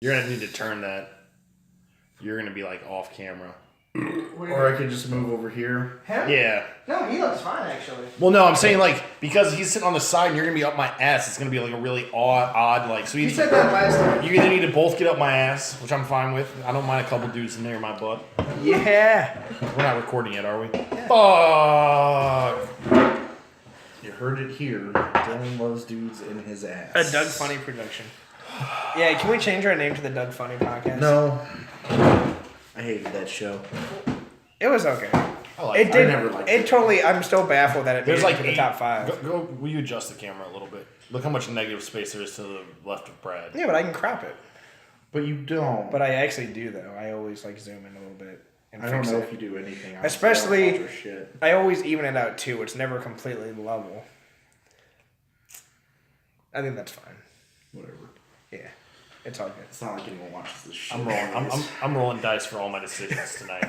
You're going to need to turn that. You're going to be like off camera. Or I could just move over here. Him? Yeah. No, he looks fine actually. Well, no, I'm saying like because he's sitting on the side and you're going to be up my ass, it's going to be like a really odd like. So You said that last time. You either need to both get up my ass, which I'm fine with. I don't mind a couple dudes in there in my butt. Yeah. We're not recording yet, are we? Yeah. Fuck. You heard it here. Dylan loves dudes in his ass. A Doug Funny production. Yeah, can we change our name to the Doug Funny podcast? No. I hated that show. It was okay. It did. I never liked it it. totally. I'm still baffled that it There's made like it to the eight, top 5. Go, will you adjust the camera a little bit? Look how much negative space there is to the left of Brad. Yeah, but I can crop it. But you don't. But I actually do though. I always like zoom in a little bit. And I don't fix know it. if you do anything. Especially, shit. I always even it out too. It's never completely level. I think that's fine. Whatever. Yeah, it's all good. It's not like anyone watches this shit. I'm rolling dice for all my decisions tonight.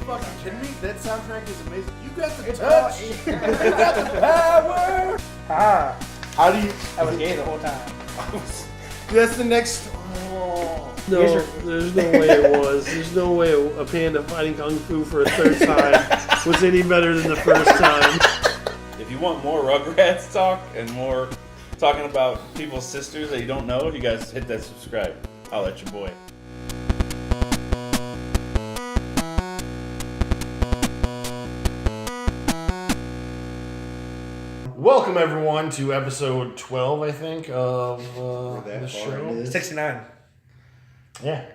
Fucking kidding me? That soundtrack is amazing. You got the It's touch. all- You got the power. Ah, How do you? I was gay the whole time. That's the next. Oh. You guys No, are- there's no way it was. There's no way a panda fighting kung fu for a third time was any better than the first time. If you want more Rugrats talk and more talking about people's sisters that you don't know, you guys hit that subscribe. I'll let your boy. Welcome everyone to episode 12, I think, of that the far show. into 69. Yeah.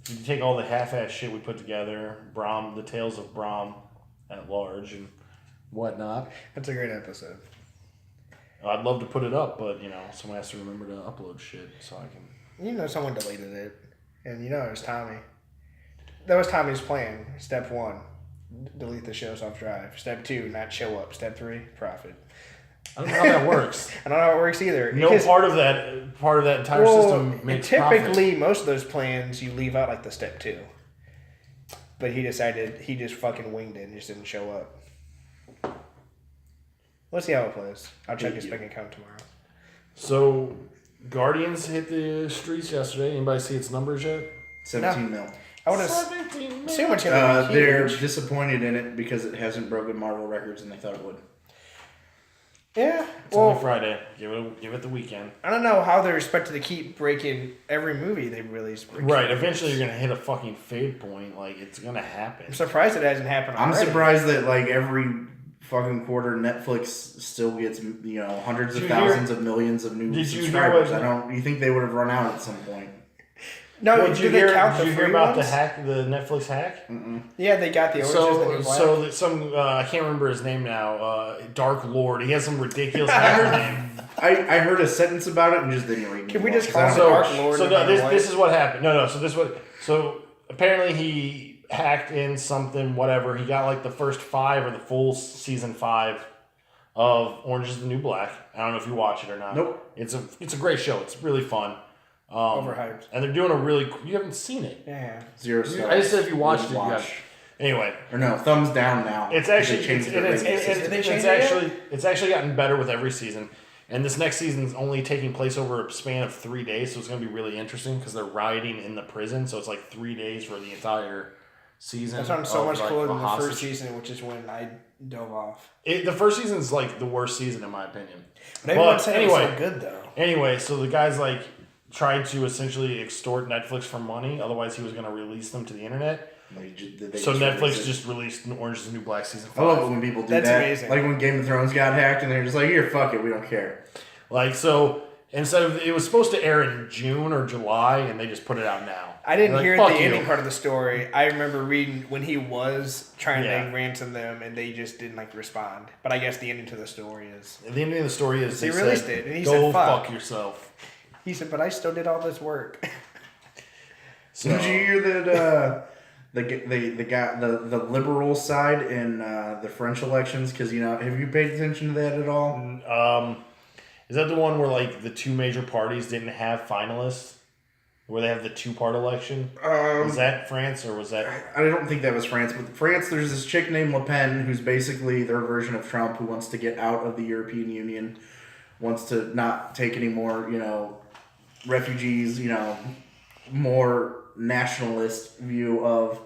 You can take all the half-ass shit we put together, the tales of Brahm at large and whatnot. That's a great episode. I'd love to put it up, but someone has to remember to upload shit so I can. You know someone deleted it, and it was Tommy. That was Tommy's plan. Step 1, delete the show off drive. Step 2, not show up. Step 3, profit. I don't know how that works. I don't know how it works either. No Because- part of that entire system makes typically, profit. most of those plans, you leave out like the step 2. But he decided, he just fucking winged it and just didn't show up. Let's see how it plays. I'll check his bank account tomorrow. So, Guardians hit the streets yesterday. Anybody see its numbers yet? 17 mil. I would have 17 assumed it's going to be They're huge. disappointed in it because it hasn't broken Marvel records and they thought it would. Yeah. It's Well, only Friday. Give it the weekend. I don't know how they're expected to keep breaking every movie they release. Right. Eventually, you're gonna hit a fucking fade point. Like it's gonna happen. I'm surprised it hasn't happened I'm already. surprised that like every fucking quarter Netflix still gets hundreds of Did you thousands of millions of new Did you hear subscribers. what- You think they would have run out at some point? No, Well, did did you they hear? count Did the you free hear about ones? the Netflix hack? Yeah, they got the Orange is the New Black. Some I can't remember his name now. Dark Lord. He has some ridiculous hacker name. I heard a sentence about it and just didn't read it. Can we just anymore, call 'cause I it don't- Dark Lord? So and no, Black and this White? is what happened. No. So apparently he hacked in something. Whatever. He got like the first 5 or the full season 5 of Orange is the New Black. I don't know if you watch it or not. Nope. It's a great show. It's really fun. Overhyped. And they're doing a really. You haven't seen it. Yeah. 0 stars. I just said if you watched it, you Watch. got it. Anyway, Or no, thumbs down now. it's actually They changed it's, the it's, rating it's, system. Did they it's change it actually it's actually gotten better with every season. And this next season's only taking place over a span of 3 days, so it's going to be really interesting because they're rioting in the prison. So it's like 3 days for the entire season. That sounds so of, much like, cooler than the hostage. first season, which is when I dove off. The first season's like the worst season in my opinion. But everyone But said anyway, it was so good, though. Anyway, so the guy's like tried to essentially extort Netflix for money. Otherwise, he was going to release them to the internet. So Netflix just released Orange is the New Black season 5. I love it when people do That's that. amazing. Like when Game of Thrones got hacked and they're just like, here, fuck it, we don't care. Like, so instead of it was supposed to air in June or July, and they just put it out now. I didn't They're hear like, the "Fuck you." ending part of the story. I remember reading when he was trying Yeah. to ransom them, and they just didn't respond. But I guess the ending to the story is And the ending of the story is They they released said, it, and he "Go said, fuck fuck." yourself." he said, "But I still did all this work." So, Did you hear that the liberal side in the French elections? Because have you paid attention to that at all? is that the one where like the two major parties didn't have finalists? Where they have the 2-part election? Was that France or was that? I don't think that was France, but France, there's this chick named Le Pen who's basically their version of Trump, who wants to get out of the European Union, wants to not take any more, refugees, more nationalist view of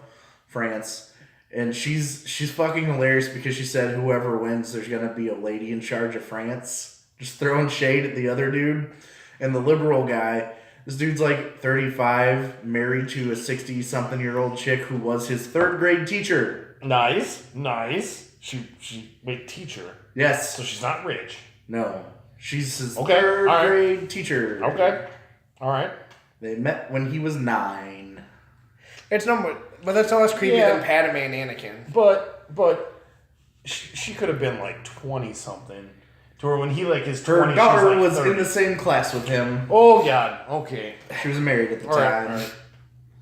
France. And she's fucking hilarious because she said whoever wins, there's gonna be a lady in charge of France. Just throwing shade at the other dude. And the liberal guy, this dude's like 35, married to a 60-something-year-old chick who was his third grade teacher. Nice. She wait, teacher. Yes. So she's not rich. No. She's his Okay, third all right. grade teacher. Okay. All right. They met when he was 9. It's no more, but that's no less creepy Yeah. than Padme and Anakin. But she could have been like 20 something. To where when he like is 20, Her daughter she's like was 30. in the same class with him. Oh God. Okay. She was married at the All right, time. all right.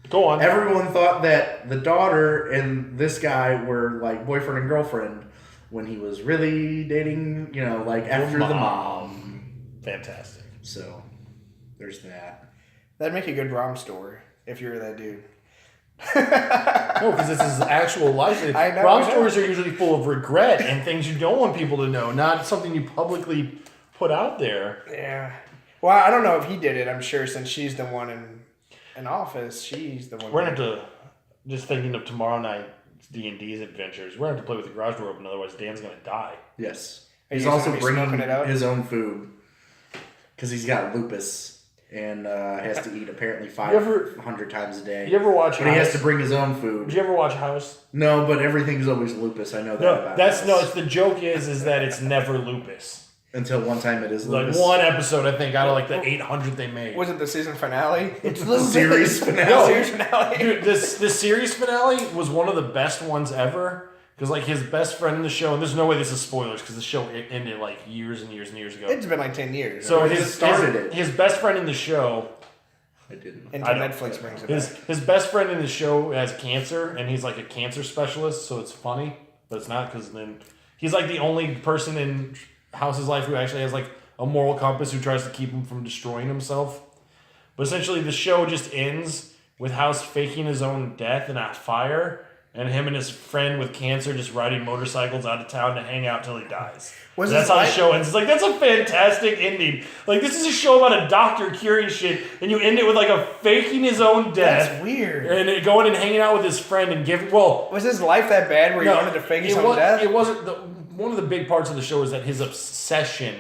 Go on. Everyone thought that the daughter and this guy were like boyfriend and girlfriend when he was really dating, like after the mom. Fantastic. So there's that. That'd make a good rom story if you were that dude. No, because this is actual life. I know, Rom I know. stories are usually full of regret and things you don't want people to know, not something you publicly put out there. Yeah. Well, I don't know if he did it. I'm sure since she's the one in office, she's the one. We're gonna have to, just thinking of tomorrow night D&D's adventures. We're gonna have to play with the garage door open, otherwise Dan's gonna die. Yes. Are He's you also gonna be bringing smoking it out? his own food because he's got lupus and has to eat apparently 500 times a day. You ever watch But he has House? to bring his own food. Did you ever watch House? No, but everything's always lupus. I know that No, about that's House. no. It's the joke is that it's never lupus. Until one time it is Like lupus. one episode, I think, out of like the 800 they made. Was it the season finale? It's Series finale. No. Series finale. Dude, this series finale was one of the best ones ever. Because like his best friend in the show, and there's no way this is spoilers because the show ended like years and years and years ago. It's been like 10 years. So He his best friend in the show, I didn't. Until I know. Netflix brings it back. his best friend in the show has cancer, and he's like a cancer specialist. So it's funny, but it's not because then he's like the only person in House's life who actually has like a moral compass who tries to keep him from destroying himself. But essentially, the show just ends with House faking his own death in a fire. And him and his friend with cancer just riding motorcycles out of town to hang out till he dies. Was That's his how the life- show ends. It's like, that's a fantastic ending. Like, this is a show about a doctor curing shit, and you end it with, like, a faking his own death. That's weird. And it going and hanging out with his friend and giving, well... Was his life that bad where he wanted to fake his own death? It wasn't... One of the big parts of the show is that his obsession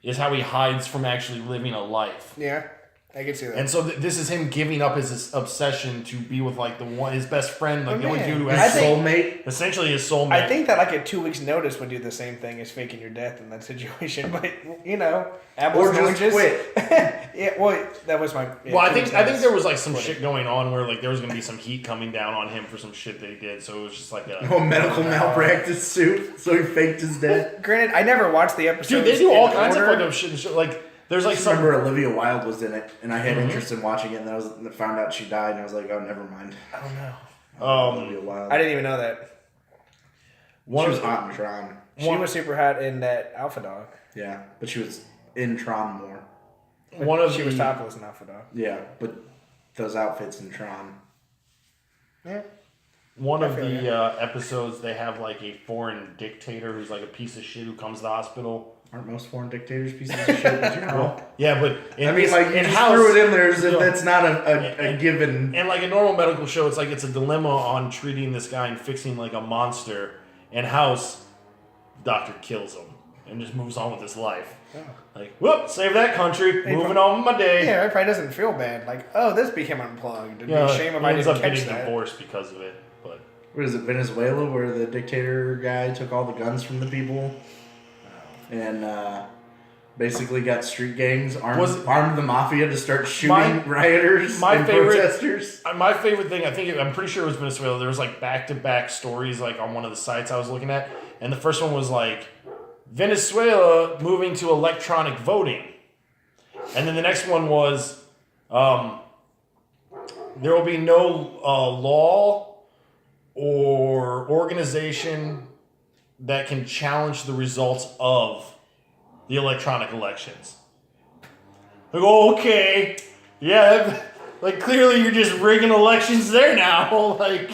is how he hides from actually living a life. Yeah, I can see that. And so this is him giving up his obsession to be with like his best friend, like Oh, the only man. dude who I has think- Soulmate. essentially his soulmate. I think that like a 2 weeks notice would do the same thing as faking your death in that situation, but apples Or and just oranges. quit. Yeah, well, that was my. Yeah, Well, I 2 think weeks I think notice. there was like some shit going on where like there was gonna be some heat coming down on him for some shit that he did. So it was just like a A medical malpractice suit, so he faked his death. Granted, I never watched the episode. dude. They do all kinds of fucking shit. Like there's I like just some. remember Olivia Wilde was in it, and I had Mhm. interest in watching it, and then I found out she died, and I was like, oh, never mind. I don't know. Olivia Wilde. I didn't even know that. She One was of hot in Tron. She was super hot in that Alpha Dog. Yeah, but she was in Tron more. one of She the was topless in Alpha Dog. Yeah, but those outfits in Tron. Yeah. one of I feel the episodes they have like a foreign dictator who's like a piece of shit who comes to the hospital. Aren't most foreign dictators pieces of shit? But you know. Yeah, but in I mean, this- like, you in just House, threw it in there as if you know, that's not a given. And like a normal medical show, it's like it's a dilemma on treating this guy and fixing like a monster. And House, doctor kills him and just moves on with his life. Like, whoop, save that country, moving on with my day. Yeah, it probably doesn't feel bad. Like, oh, this became unplugged. It'd be Yeah, a shame if he I ends didn't up catch getting that. divorced because of it. But What is it, Venezuela, where the dictator guy took all the guns from the people and basically got street gangs, armed the mafia to start shooting rioters and protesters? My favorite thing, I'm pretty sure it was Venezuela. There was like back-to-back stories like on one of the sites I was looking at, and the first one was like Venezuela moving to electronic voting, and then the next one was there will be no law or organization that can challenge the results of the electronic elections. Like, okay, yeah, like clearly you're just rigging elections there now. Like,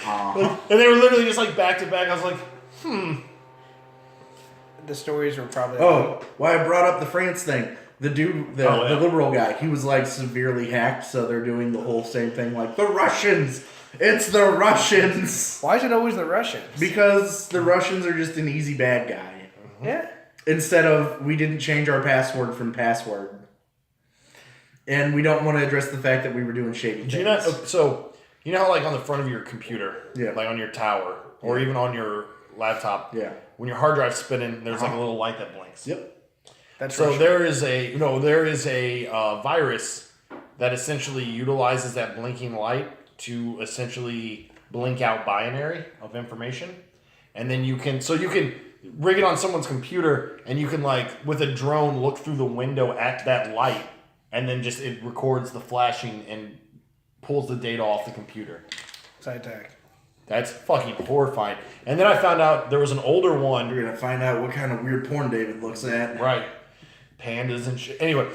and they were literally just like back to back. I was like, The stories were probably. Oh, why I brought up the France thing. The dude, the liberal guy, he was like severely hacked, so they're doing the whole same thing like, the Russians! It's the Russians! Why is it always the Russians? Because the Russians are just an easy bad guy. Yeah. Instead of, we didn't change our password from password. And we don't want to address the fact that we were doing shady things. Do you know, so, you know how like on the front of your computer, Yeah. like on your tower, or even on your laptop, Yeah. when your hard drive's spinning, there's like a little light that blinks. Yep. That's So Russian. there is a virus that essentially utilizes that blinking light to essentially blink out binary of information, and then you can rig it on someone's computer, and you can like with a drone look through the window at that light, and then just it records the flashing and pulls the data off the computer. Side tag. That's fucking horrifying. And then I found out there was an older one. We're gonna find out what kind of weird porn David looks at. Right. Pandas and shit. Anyway,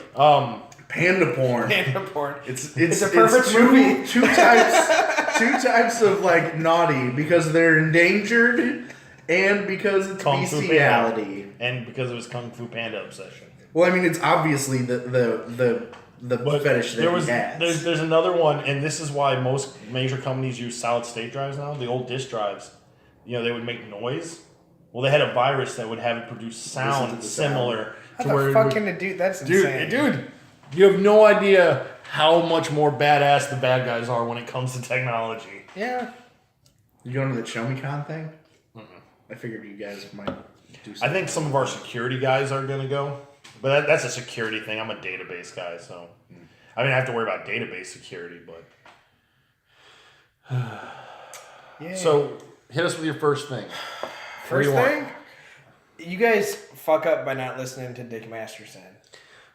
Panda porn. Panda porn. It's a perfect movie. Two types of like naughty because they're endangered and because it's Kung Fu bestiality. and because of his Kung Fu Panda obsession. Well, I mean, it's obviously the fetish that he has. There's another one, and this is why most major companies use solid state drives now. The old disk drives, they would make noise. Well, they had a virus that would have it produce sound similar How to the where fuck can it do? That's insane. dude, you have no idea how much more badass the bad guys are when it comes to technology. Yeah. You going to the Show Me Con thing? I figured you guys might do something. I think some of our security guys are gonna go, but that's a security thing. I'm a database guy, so I mean I have to worry about database security, but Yeah. so hit us with your first thing. First What do you thing, you guys fuck up by not listening to Dick Masterson.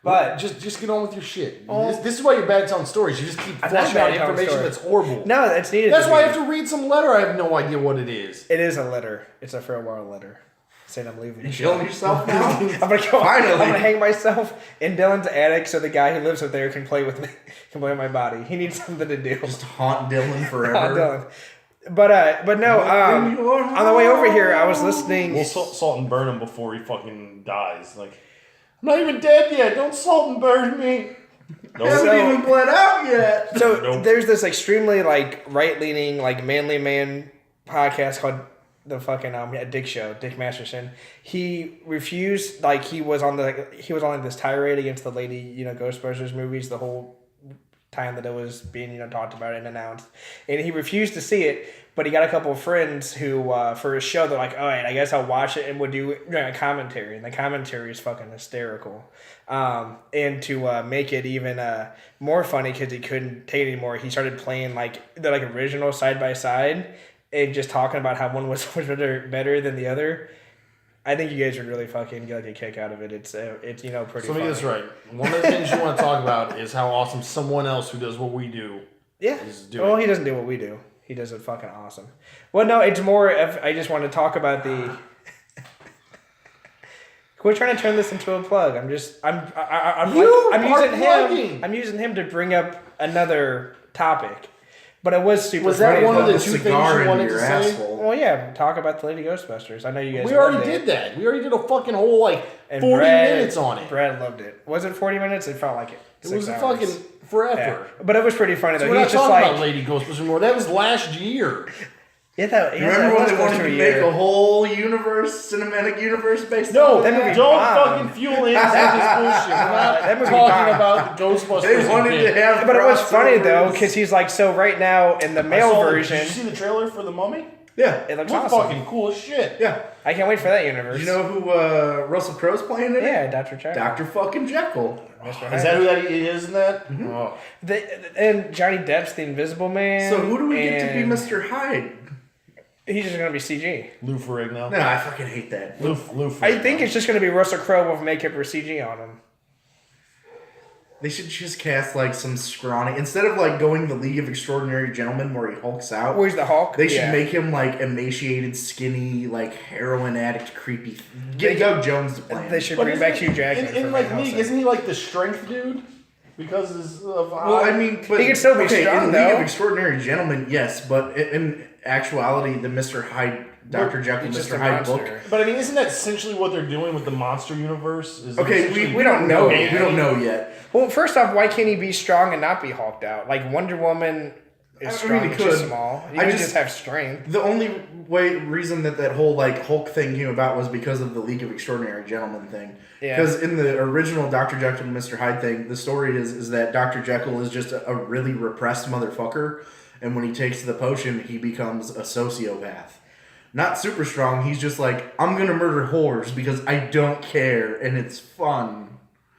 But just get on with your shit. Oh. This is why you're bad at telling stories. You just keep I'm not flushing bad out at telling information stories. that's horrible. no, it's needed. That's to why I be. have to read some letter. I have no idea what it is. It is a letter. It's a farewell letter. Saying I'm leaving. You killing yourself now? I'm gonna go. Finally. I'm gonna hang myself in Dylan's attic so the guy who lives up there can play with me, can play with my body. He needs something to do. Just haunt Dylan Not forever. Dylan. But no. On the way over here, I was listening. We'll salt and burn him before he fucking dies. Like, I'm not even dead yet. Don't salt and burn me. Hasn't even bled out yet. So Nope. there's this extremely like right leaning like manly man podcast called the fucking Dick Show, Dick Masterson. He refused, like he was on like this tirade against the lady Ghostbusters movies the whole time that it was being talked about and announced, and he refused to see it. But he got a couple of friends who for his show they're like, all right, I guess I'll watch it and would do a commentary, and the commentary is fucking hysterical. And to make it even more funny because he couldn't take it anymore, he started playing like the original side by side and just talking about how one was better than the other. I think you guys would really fucking get a kick out of it. It's pretty. So let me funny. get this right. One of the things you want to talk about is how awesome someone else who does what we do Yeah. is doing. Well, he doesn't do what we do. He does it fucking awesome. Well, no, it's more. I just want to talk about the. We're trying to turn this into a plug. I'm using him. I'm using him to bring up another topic, but it was super. Was that funny. one of the Put two things cigar you into wanted your to say? asshole. Well, yeah, talk about the Lady Ghostbusters. I know you guys. We already loved it. did that. We already did a fucking whole like And 40 Brad- minutes on it. Brad loved it. Was it 40 minutes? It felt like it. It was 6 fucking hours. forever. Yeah. But it was pretty funny though. So we're not He's just talking like, about Lady Ghostbusters anymore. That was last year. Remember when they wanted to make a whole cinematic universe based No, on that movie don't bombed. fucking fuel into this bullshit. We're not That movie talking bombed. about the Ghostbusters. They wanted again. to have But it was funny though, crossovers. because he's like, so right now in the male Did version, you see the trailer for The Mummy? Yeah. it looks Looks awesome. fucking cool as shit. Yeah. I can't wait for that universe. You know who Russell Crowe's playing in it? Yeah, Dr. Jekyll. Dr. fucking Jekyll. Mr. Is that who that is in that? Oh. And Johnny Depp's the Invisible Man. So who do we get to be and Mr. Hyde? He's just gonna be CG. Lou Ferrigno. No, I fucking hate that. Lou Ferrigno. I think it's just gonna be Russell Crowe with makeup or CG on him. They should just cast like some scrawny instead of like going the League of Extraordinary Gentlemen where he hulks out. Where's the Hulk? They should Yeah. make him like emaciated, skinny, like heroin addict, creepy. Get Doug Jones to play him. They should But bring isn't back he- Hugh Jackman. In for like Van League, Helsing. isn't he like the strength dude? Because of Well, I mean, but, He can still be okay, strong, in League though. of Extraordinary Gentlemen, yes, but in actuality, the Mr. Hyde Dr. Jekyll, He's just Mr. a Hyde book. monster. But I mean, isn't that essentially what they're doing with the monster universe? Is Okay, essentially- we don't know. yet. We don't know yet. Well, first off, why can't he be strong and not be hulked out? Like Wonder Woman is strong, he but she's could. small. You I could just- just have strength. The only reason that whole like Hulk thing came about was because of the League of Extraordinary Gentlemen thing. Yeah. Because in the original Dr. Jekyll and Mr. Hyde thing, the story is that Dr. Jekyll is just a really repressed motherfucker, and when he takes the potion, he becomes a sociopath. Not super strong. He's just like, I'm gonna murder whores because I don't care, and it's fun.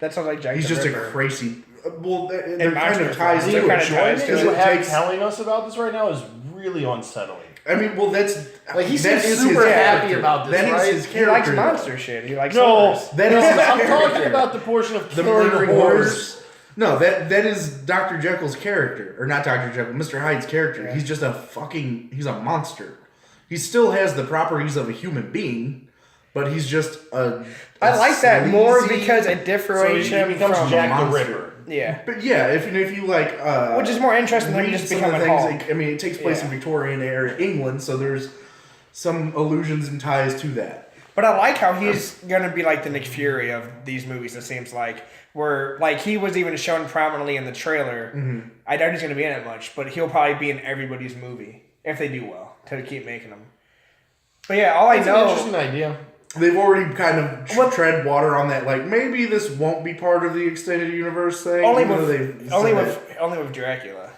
That sounds like Jack He's the just Ripper. a crazy. Well, they're And kind of monster ties films. to They're it. kinda ties to Because it. what Happ's takes- telling us about this right now is really unsettling. I mean, well, that's Like, he that seems is super his happy character. about this, That is right? his He character. likes though. monster shit. He likes No, horrors. That is I'm his talking character. about the portion of The killing murdering whores. whores. No, that is Dr. Jekyll's character, or not Dr. Jekyll, Mr. Hyde's character. Yeah. He's just he's a monster. He still has the properties of a human being, but he's just a. I like that more sleazy- because it So differentiates he him becomes from Jack the monster. Ripper. Yeah. But yeah, if you like, Which is more interesting than read just some of becoming the Hulk. things. I mean, it takes place in Yeah. Victorian era England, so there's some allusions and ties to that. But I like how he's gonna be like the Nick Fury of these movies. It seems like where like he was even shown prominently in the trailer. Mm-hmm. I doubt he's gonna be in it much, but he'll probably be in everybody's movie if they do well to keep making them. But yeah, all I It's an know. interesting idea. They've already kind of Well- tread water on that. Like maybe this won't be part of the extended universe thing. Only even though with they've only said with only with Dracula,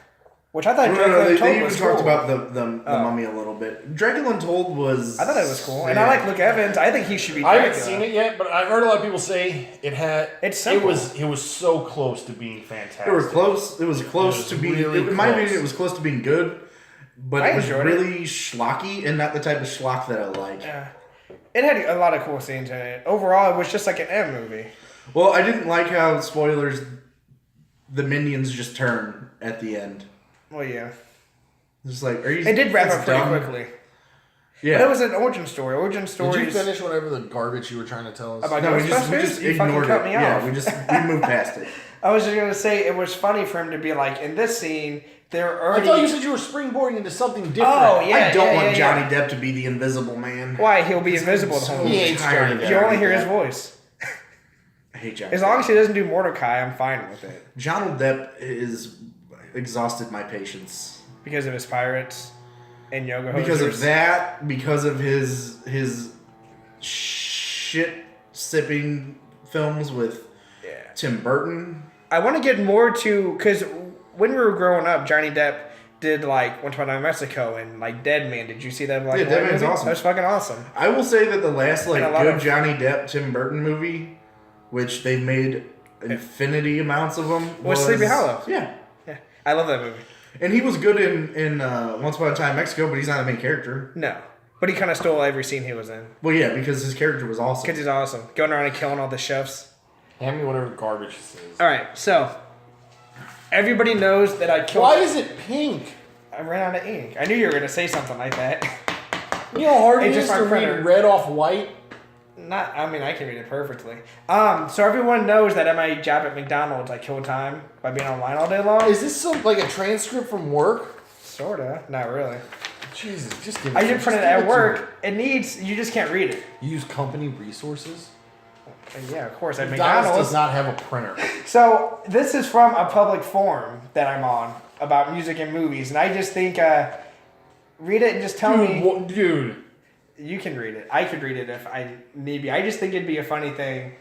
which I thought No, Dracula they Untold even was talked cool. about the Mummy a little bit. Dracula Untold was. I thought it was cool, and I like Luke Evans. I think he should be. I Dracula. haven't seen it yet, but I've heard a lot of people say it had. It's it simple. was so close to being fantastic. It was close. It was close It was to being. really in my close. opinion, it was close to being good, but I it was enjoyed it. really schlocky and not the type of schlock that I like. Yeah. It had a lot of cool scenes in it. Overall, it was just like an M movie. Well, I didn't like how spoilers. The minions just turn at the end. Well, yeah. Just like are you? It did wrap that's up pretty dumb. quickly. Yeah. But it was an origin story. Origin Did stories. you finish whatever the garbage you were trying to tell us? About No, we Ghostbusters? just You fucking ignored cut it. me Yeah, off. we moved past it. I was just gonna say it was funny for him to be like, in this scene, they're I already. thought you said you were springboarding into something different. Oh, yeah. I don't want yeah. Johnny Depp to be the Invisible Man. Why he'll be invisible the whole He movie. ain't Johnny Depp. You only hear his voice. I hate Johnny. As long as he doesn't do Mordecai, I'm fine with it Johnny Depp is exhausted my patience because of his pirates and yoga. because of hosers. that, because of his shit sipping films with Yeah. Tim Burton. I want to get more to because when we were growing up, Johnny Depp did like Once Upon a Time in Mexico and like Dead Man. Did you see that? Like, Yeah, Dead one Man's movie? awesome. That was fucking awesome. I will say that the last like And a lot good of- Johnny Depp Tim Burton movie, which they've made infinity amounts of them, Was Sleepy Hollow. Yeah, Yeah, I love that movie. and he was good in Once Upon a Time in Mexico, but he's not the main character. No, but he kind of stole every scene he was in Well, yeah, because his character was awesome. because he's awesome, going around and killing all the chefs. Hand me whatever garbage this is. All right, so everybody knows that I killed. Why is it pink? I ran out of ink. I knew you were gonna say something like that. You know how hard it It's is just to my printer. read red off white? Not. I mean, I can read it perfectly. So everyone knows that at my job at McDonald's, I kill time by being online all day long. Is this some like a transcript from work? Sorta. Not really. Jesus, just give it I to did me. print it Just give at to work. It needs. You just can't read it. me. You use company resources? And yeah, of course. At McDonald's McDonald's. does not have a printer. So this is from a public forum that I'm on about music and movies, and I just think read it and just tell me. Dude. You can read it. I could read it if I need be. I just think it'd be a funny thing.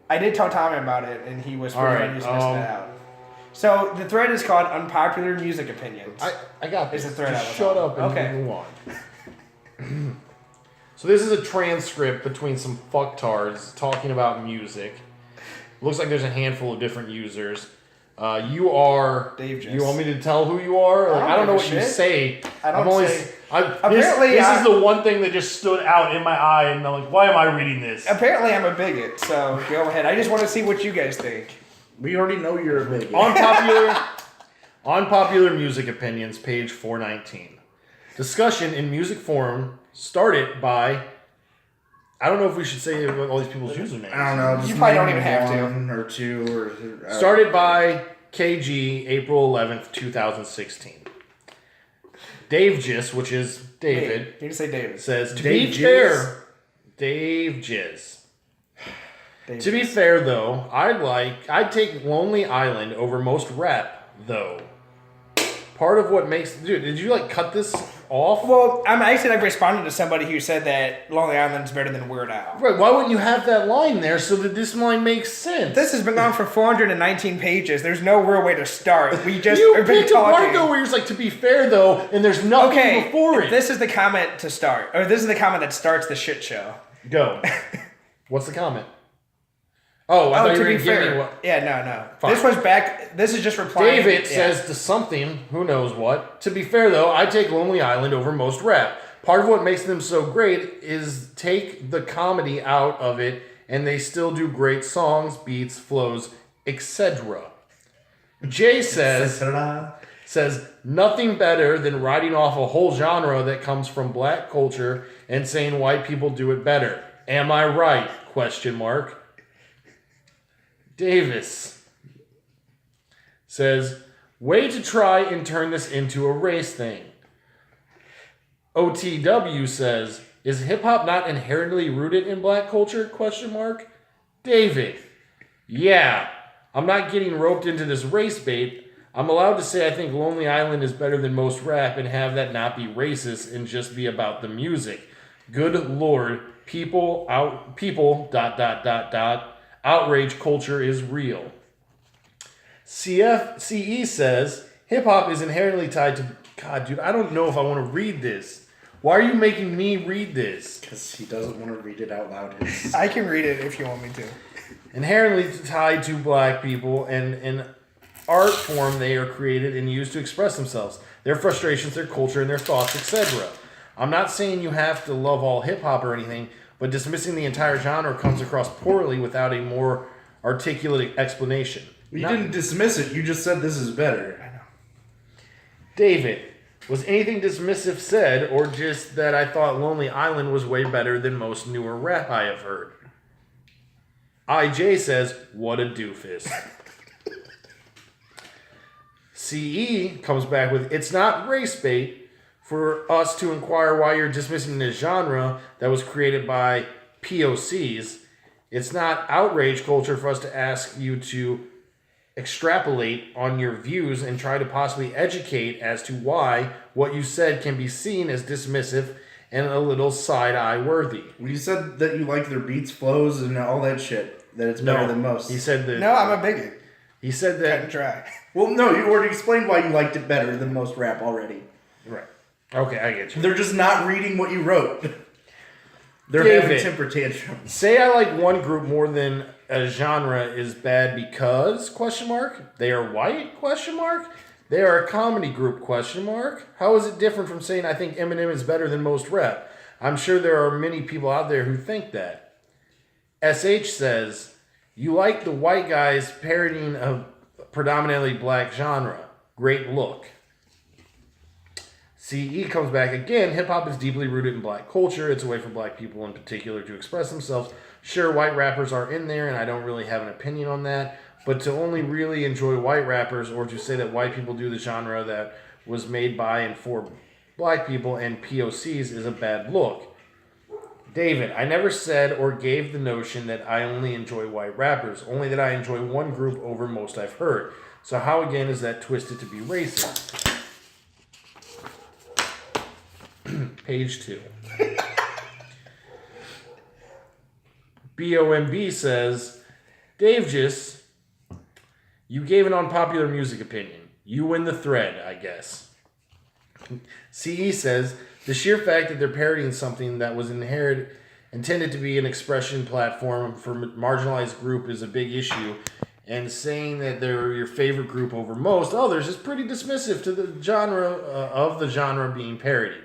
I did tell Tommy about it, and he was All right, pretty just missing it out. So the thread is called "Unpopular Music Opinions." I got this. It's a thread I Just was shut on. up and Okay. move on. So this is a transcript between some fucktards talking about music. Looks like there's a handful of different users. You are. Dave Jess. You want me to tell who you are? Like, I don't know give what a you shit. say. I don't I'm only. say- Apparently, Apparently, this is the one thing that just stood out in my eye, and I'm like, why am I reading this? Apparently, I'm a bigot. So go ahead. I just want to see what you guys think. We already know you're a big. Unpopular music opinions, page 419. Discussion in music forum started by. I don't know if we should say all these people's usernames. I don't know. Just You probably don't name even have to. one or two or Started by KG, April 11th, 2016. Dave Gis, which is David, You need to say David. says, to Dave be Gis? fair, Dave Gis. David. To be fair, though, I'd take Lonely Island over most rap, though. Part of what makes... Dude, did you, cut this off? Well, I said I've responded to somebody who said that Lonely Island's better than Weird Al. Right, why wouldn't you have that line there so that this line makes sense? This has been on for 419 pages. There's no real way to start. We just You have been picked a part, talking. though, where you're just like, to be fair, though, and there's nothing Okay, before it. this is the comment to start. Or this is the comment that starts the shit show. Go. What's the comment? Oh, I thought you to were be going to give me fair. what... Yeah, no. Fine. This was back. This is just replying. David yeah. says to something, who knows what. To be fair, though, I take Lonely Island over most rap. Part of what makes them so great is take the comedy out of it, and they still do great songs, beats, flows, etc. Jay says nothing better than writing off a whole genre that comes from black culture and saying white people do it better. Am I right? ? Davis says, way to try and turn this into a race thing. OTW says, is hip-hop not inherently rooted in black culture? ? David, yeah, I'm not getting roped into this race bait. I'm allowed to say I think Lonely Island is better than most rap and have that not be racist and just be about the music. Good Lord, people, outrage culture is real. CE says, hip-hop is inherently tied to... God, dude, I don't know if I want to read this. Why are you making me read this? Because he doesn't want to read it out loud. I can read it if you want me to. Inherently tied to black people and an art form they are created and used to express themselves, their frustrations, their culture, and their thoughts, etc. I'm not saying you have to love all hip-hop or anything, but dismissing the entire genre comes across poorly without a more articulate explanation. You didn't dismiss it. You just said this is better. I know. David, was anything dismissive said, or just that I thought Lonely Island was way better than most newer rap I have heard? IJ says, what a doofus. CE comes back with, it's not race bait for us to inquire why you're dismissing this genre that was created by POCs. It's not outrage culture for us to ask you to extrapolate on your views and try to possibly educate as to why what you said can be seen as dismissive and a little side-eye worthy. Well, you said that you like their beats, flows, and all that shit. That it's better than most. He said that. No, I'm a bigot. He said Cut and that. dry. Well, no, you already explained why you liked it better than most rap already. Right. Okay, I get you. They're just not reading what you wrote. They're David, having temper tantrums. say I like one group more than a genre is bad because ? They are white ? They are a comedy group ? How is it different from saying I think Eminem is better than most rap? I'm sure there are many people out there who think that. SH says, you like the white guys parodying a predominantly black genre. Great look. CE comes back again. Hip-hop is deeply rooted in black culture. It's a way for black people in particular to express themselves. Sure, white rappers are in there, and I don't really have an opinion on that. But to only really enjoy white rappers or to say that white people do the genre that was made by and for black people and POCs is a bad look. David, I never said or gave the notion that I only enjoy white rappers, only that I enjoy one group over most I've heard. So how again is that twisted to be racist? Page 2. BOMB says, Dave Gis, you gave an unpopular music opinion. You win the thread, I guess. CE says, the sheer fact that they're parodying something that was intended to be an expression platform for a marginalized group is a big issue, and saying that they're your favorite group over most others is pretty dismissive to the genre of the genre being parodied.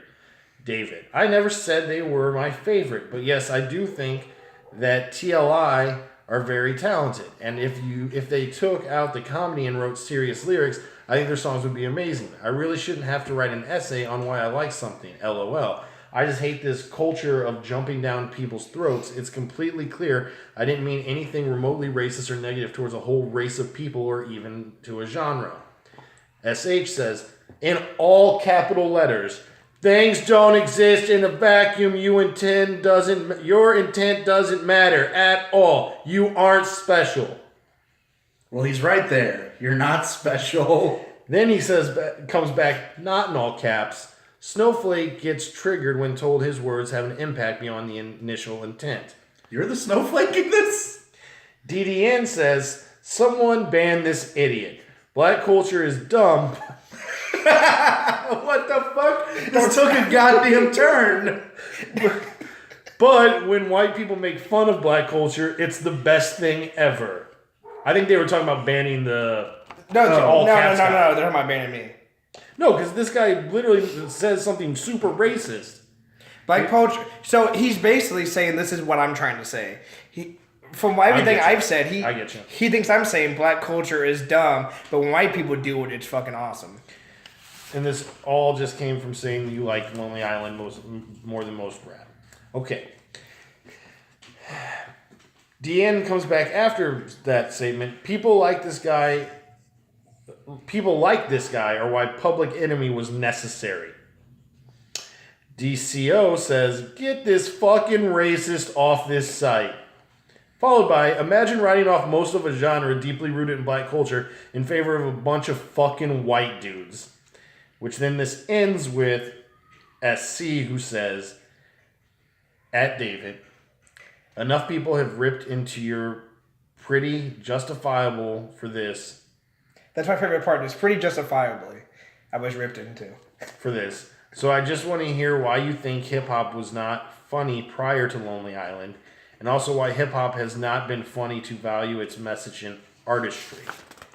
David, I never said they were my favorite, but yes, I do think that TLI are very talented, and if they took out the comedy and wrote serious lyrics, I think their songs would be amazing. I really shouldn't have to write an essay on why I like something, LOL. I just hate this culture of jumping down people's throats. It's completely clear I didn't mean anything remotely racist or negative towards a whole race of people or even to a genre. SH says, in all capital letters. Things don't exist in a vacuum. Your intent doesn't matter at all. You aren't special. Well, he's right there. You're not special. Then he comes back, not in all caps. Snowflake gets triggered when told his words have an impact beyond the initial intent. You're the snowflake in this? DDN says, someone ban this idiot. Black culture is dumb. What the fuck? This took a goddamn turn. But when white people make fun of black culture, it's the best thing ever. I think they were talking about banning the No, all caps guy. no. They're talking about banning me. No, because this guy literally says something super racist. Black culture. So he's basically saying this is what I'm trying to say. From everything I've said, I get you. He thinks I'm saying black culture is dumb, but when white people do it, it's fucking awesome. And this all just came from saying you like Lonely Island more than most rap. Okay. Deanne comes back after that statement. People like this guy are why Public Enemy was necessary. DCO says, get this fucking racist off this site. Followed by, imagine writing off most of a genre deeply rooted in black culture in favor of a bunch of fucking white dudes. Which then this ends with SC, who says, at David, enough people have ripped into your pretty justifiable for this. That's my favorite part. It's pretty justifiably. I was ripped into. For this. So I just want to hear why you think hip-hop was not funny prior to Lonely Island, and also why hip-hop has not been funny to value its message in artistry.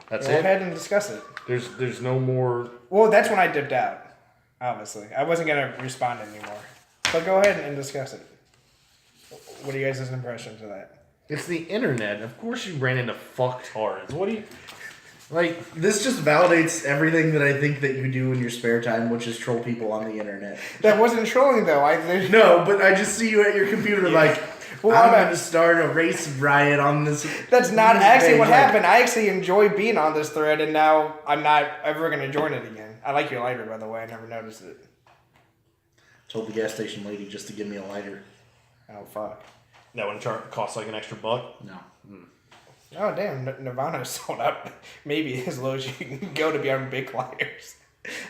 That's Go it? ahead and discuss it. There's no more... Well, that's when I dipped out, obviously. I wasn't going to respond anymore. But go ahead and discuss it. What are you guys' impressions of that? It's the internet. Of course you ran into fucktards. What do you... Like... This just validates everything that I think that you do in your spare time, which is troll people on the internet. That wasn't trolling, though. No, but I just see you at your computer like, Well, I'm going to start a race riot on this. That's not this actually page. what Like, happened. I actually enjoy being on this thread, and now I'm not ever going to join it again. I like your lighter, by the way. I never noticed it. Told the gas station lady just to give me a lighter. Oh, fuck. That one costs like an extra $1? No. Oh, damn. Nirvana sold out maybe as low as you can go to be on big lighters.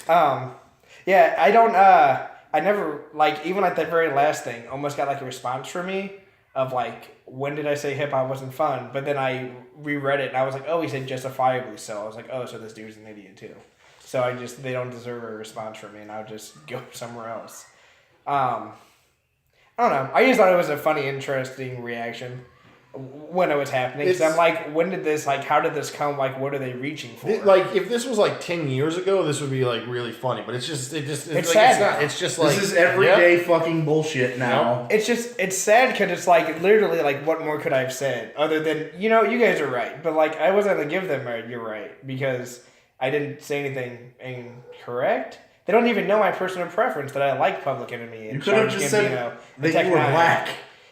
Yeah, I don't, I never, like, even like that very last thing almost got like a response from me of like, when did I say hip-hop wasn't fun? But then I reread it and I was like, oh, he said justifiably so. I was like, oh, so this dude's an idiot too. So they don't deserve a response from me, and I'll just go somewhere else. I don't know. I just thought it was a funny, interesting reaction when it was happening. Because I'm like, when did this, like, how did this come? Like, what are they reaching for? Like, if this was like 10 years ago, this would be like really funny. But it's It's like, sad now. it's just like... This is everyday fucking bullshit now. It's sad because it's like, literally, like, what more could I have said? Other than, you guys are right. But, like, I wasn't going to give them a you're right. Because I didn't say anything incorrect. They don't even know my personal preference that I like Public Enemy. And You could have Childish just said Gambino and that Tech you were Nine. black.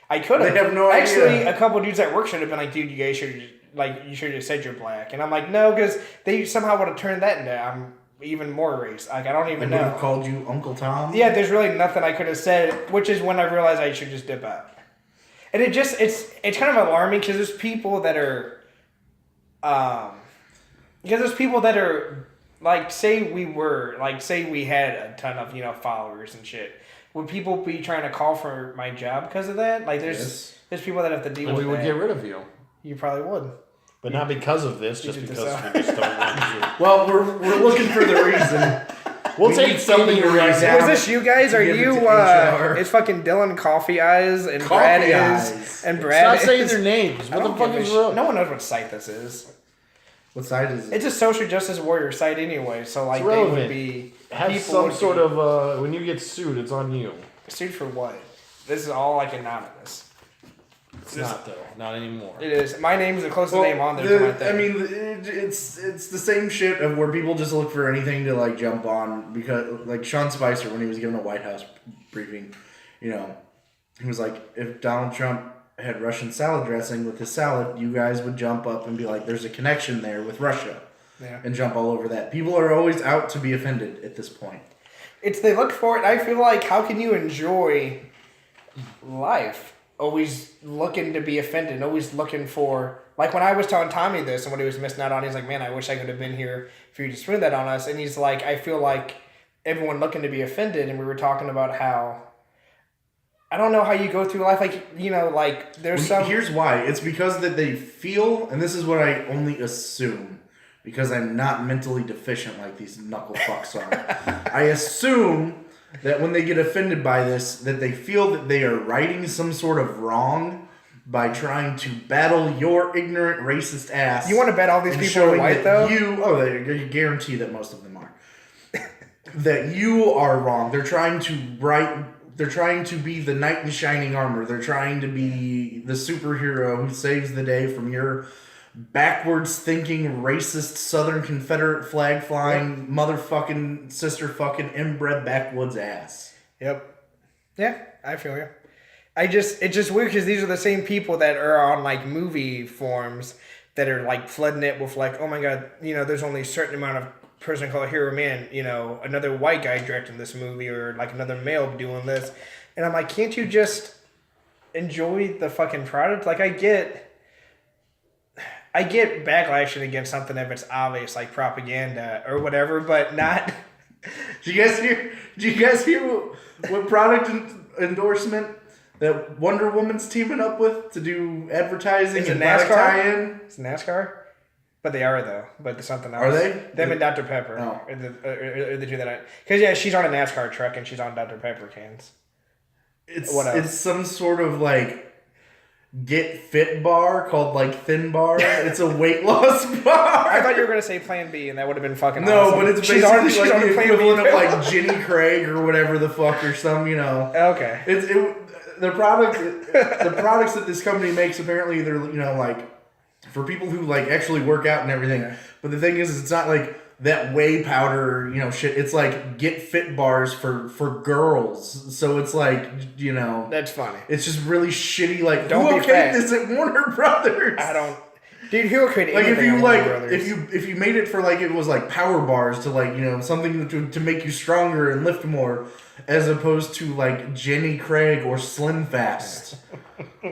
I could have. They have no idea. Actually, a couple dudes at work should have been like, dude, you guys should you should have just said you're black. And I'm like, no, because they somehow would have turned that into I'm even more race. Like, I don't even They would know. have called you Uncle Tom. Yeah, there's really nothing I could have said, which is when I realized I should just dip out. And it's kind of alarming because there's people that are, like, say we had a ton of, followers and shit. Would people be trying to call for my job because of that? Like, there's people that have to deal And with we would that. get rid of you. You probably would. But not because of this, just did because this we just don't want you. Well, we're looking for the reason. We'll We take need something any to write reason. down. Was this you guys? to Are give it you? to HR. It's fucking Dylan Coffee Eyes and Coffee Brad Eyes. is and Stop Brad saying is. their names. I What the don't fuck give a is shit. wrong? No one knows what site this is. What side is it? It's a social justice warrior site anyway, so like It's they relevant. would be Have people some would sort be of when you get sued, it's on you. sued for what? This is all like anonymous. It's not though, not anymore. It is. My name is the closest name on there. to my thing. It's the same shit of where people just look for anything to like jump on because like Sean Spicer when he was giving a White House briefing, he was like, if Donald Trump had Russian salad dressing with his salad, you guys would jump up and be like, there's a connection there with Russia. and jump all over that. People are always out to be offended at this point. They look for it. I feel like, how can you enjoy life? Always looking to be offended, always looking for, like when I was telling Tommy this and what he was missing out on, he's like, man, I wish I could have been here for you to spring that on us. And he's like, I feel like everyone looking to be offended. And we were talking about how, I don't know how you go through life. Like, you know, like there's some. Here's why. It's because that they feel, and this is what I only assume, because I'm not mentally deficient like these knuckle fucks are. I assume that when they get offended by this, that they feel that they are righting some sort of wrong by trying to battle your ignorant racist ass. You want to bet all these and people are showing white, that though? I guarantee that most of them are. That you are wrong. They're trying to be the knight in shining armor. They're trying to be the superhero who saves the day from your backwards thinking, racist, Southern Confederate flag flying, motherfucking, sister fucking, inbred backwoods ass. Yep. Yeah, I feel you. It's just weird because these are the same people that are on like movie forums that are like flooding it with like, oh my god, you know, there's only a certain amount of person called hero man, you know, another white guy directing this movie or like another male doing this. And I'm like, can't you just enjoy the fucking product? Like I get backlashing against something if it's obvious, like propaganda or whatever, but not. Did you guys hear what product endorsement that Wonder Woman's teaming up with to do advertising and product tie-in? It's NASCAR? But they are, though. But it's something else. Are they? Them and Dr. Pepper. Oh. Or the two that because, yeah, she's on a NASCAR truck and she's on Dr. Pepper cans. It's some sort of, like, get fit bar called, like, Thin Bar. It's a weight loss bar. I thought you were going to say Plan B, and that would have been fucking no, awesome. but it's she's basically on like the Plan B, equivalent of, too. like, Jenny Craig or whatever the fuck or some, you know. Okay. The products that this company makes, apparently they're, you know, like, for people who like actually work out and everything. Yeah. But the thing is, it's not like that whey powder, you know, shit. It's like get fit bars for girls. So it's like, you know, that's funny. It's just really shitty. Like, don't who be okayed fat. this at Warner Brothers? I don't. Dude, who okayed like anything? If you made it for like it was like power bars to like, you know, something to make you stronger and lift more, as opposed to like Jenny Craig or Slim Fast,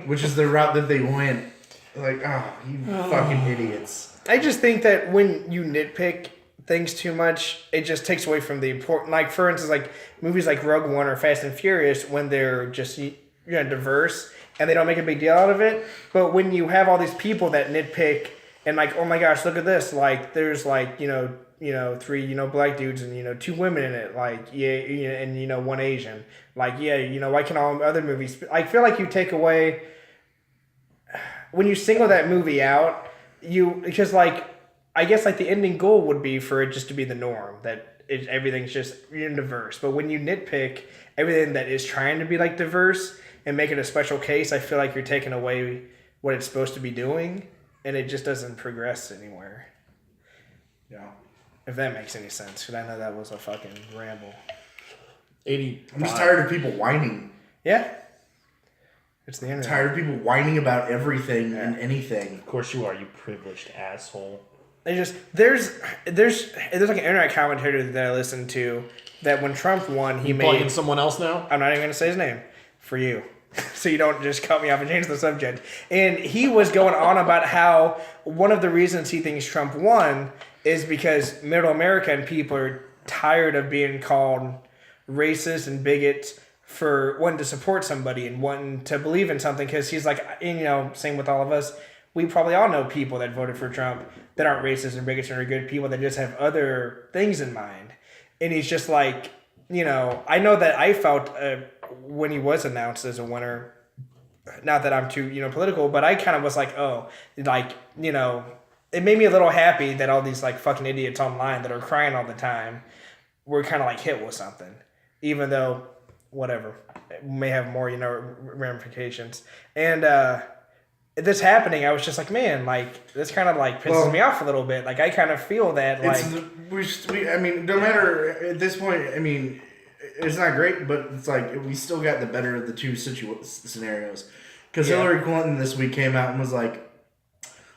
which is the route that they went. Like, you fucking idiots. I just think that when you nitpick things too much, it just takes away from the important. Like, for instance, like movies like Rogue One or Fast and Furious, when they're just, you know, diverse and they don't make a big deal out of it. But when you have all these people that nitpick and like, oh my gosh, look at this. Like, there's like, you know, 3, you know, black dudes and, you know, 2 women in it. Like, yeah, and, you know, 1 Asian. Like, yeah, you know, why can all other movies... I feel like you take away... When you single that movie out, because like, I guess like the ending goal would be for it just to be the norm, that everything's just, you know, diverse. But when you nitpick everything that is trying to be like diverse and make it a special case, I feel like you're taking away what it's supposed to be doing, and it just doesn't progress anywhere. Yeah. If that makes any sense, because I know that was a fucking ramble. 80. I'm just tired of people whining. Yeah. It's the internet. I'm tired of people whining about everything and anything. Of course you are, you privileged asshole. There's like an internet commentator that I listened to that when Trump won, he Plugging made someone else now. I'm not even going to say his name for you, so you don't just cut me off and change the subject. And he was going on about how one of the reasons he thinks Trump won is because middle American people are tired of being called racist and bigots for wanting to support somebody and wanting to believe in something, because he's like, and, you know, same with all of us, we probably all know people that voted for Trump that aren't racist and bigots and are good people that just have other things in mind. And he's just like, you know, I know that I felt when he was announced as a winner, not that I'm too, you know, political, but I kind of was like, oh, like, you know, it made me a little happy that all these like fucking idiots online that are crying all the time were kind of like hit with something, even though whatever, it may have more, you know, ramifications. And this happening, I was just like, man, like, this kind of like pisses me off a little bit. Like, I kind of feel that, like, I mean, no matter at this point, I mean, it's not great, but it's like we still got the better of the two scenarios. Because Hillary Clinton this week came out and was like,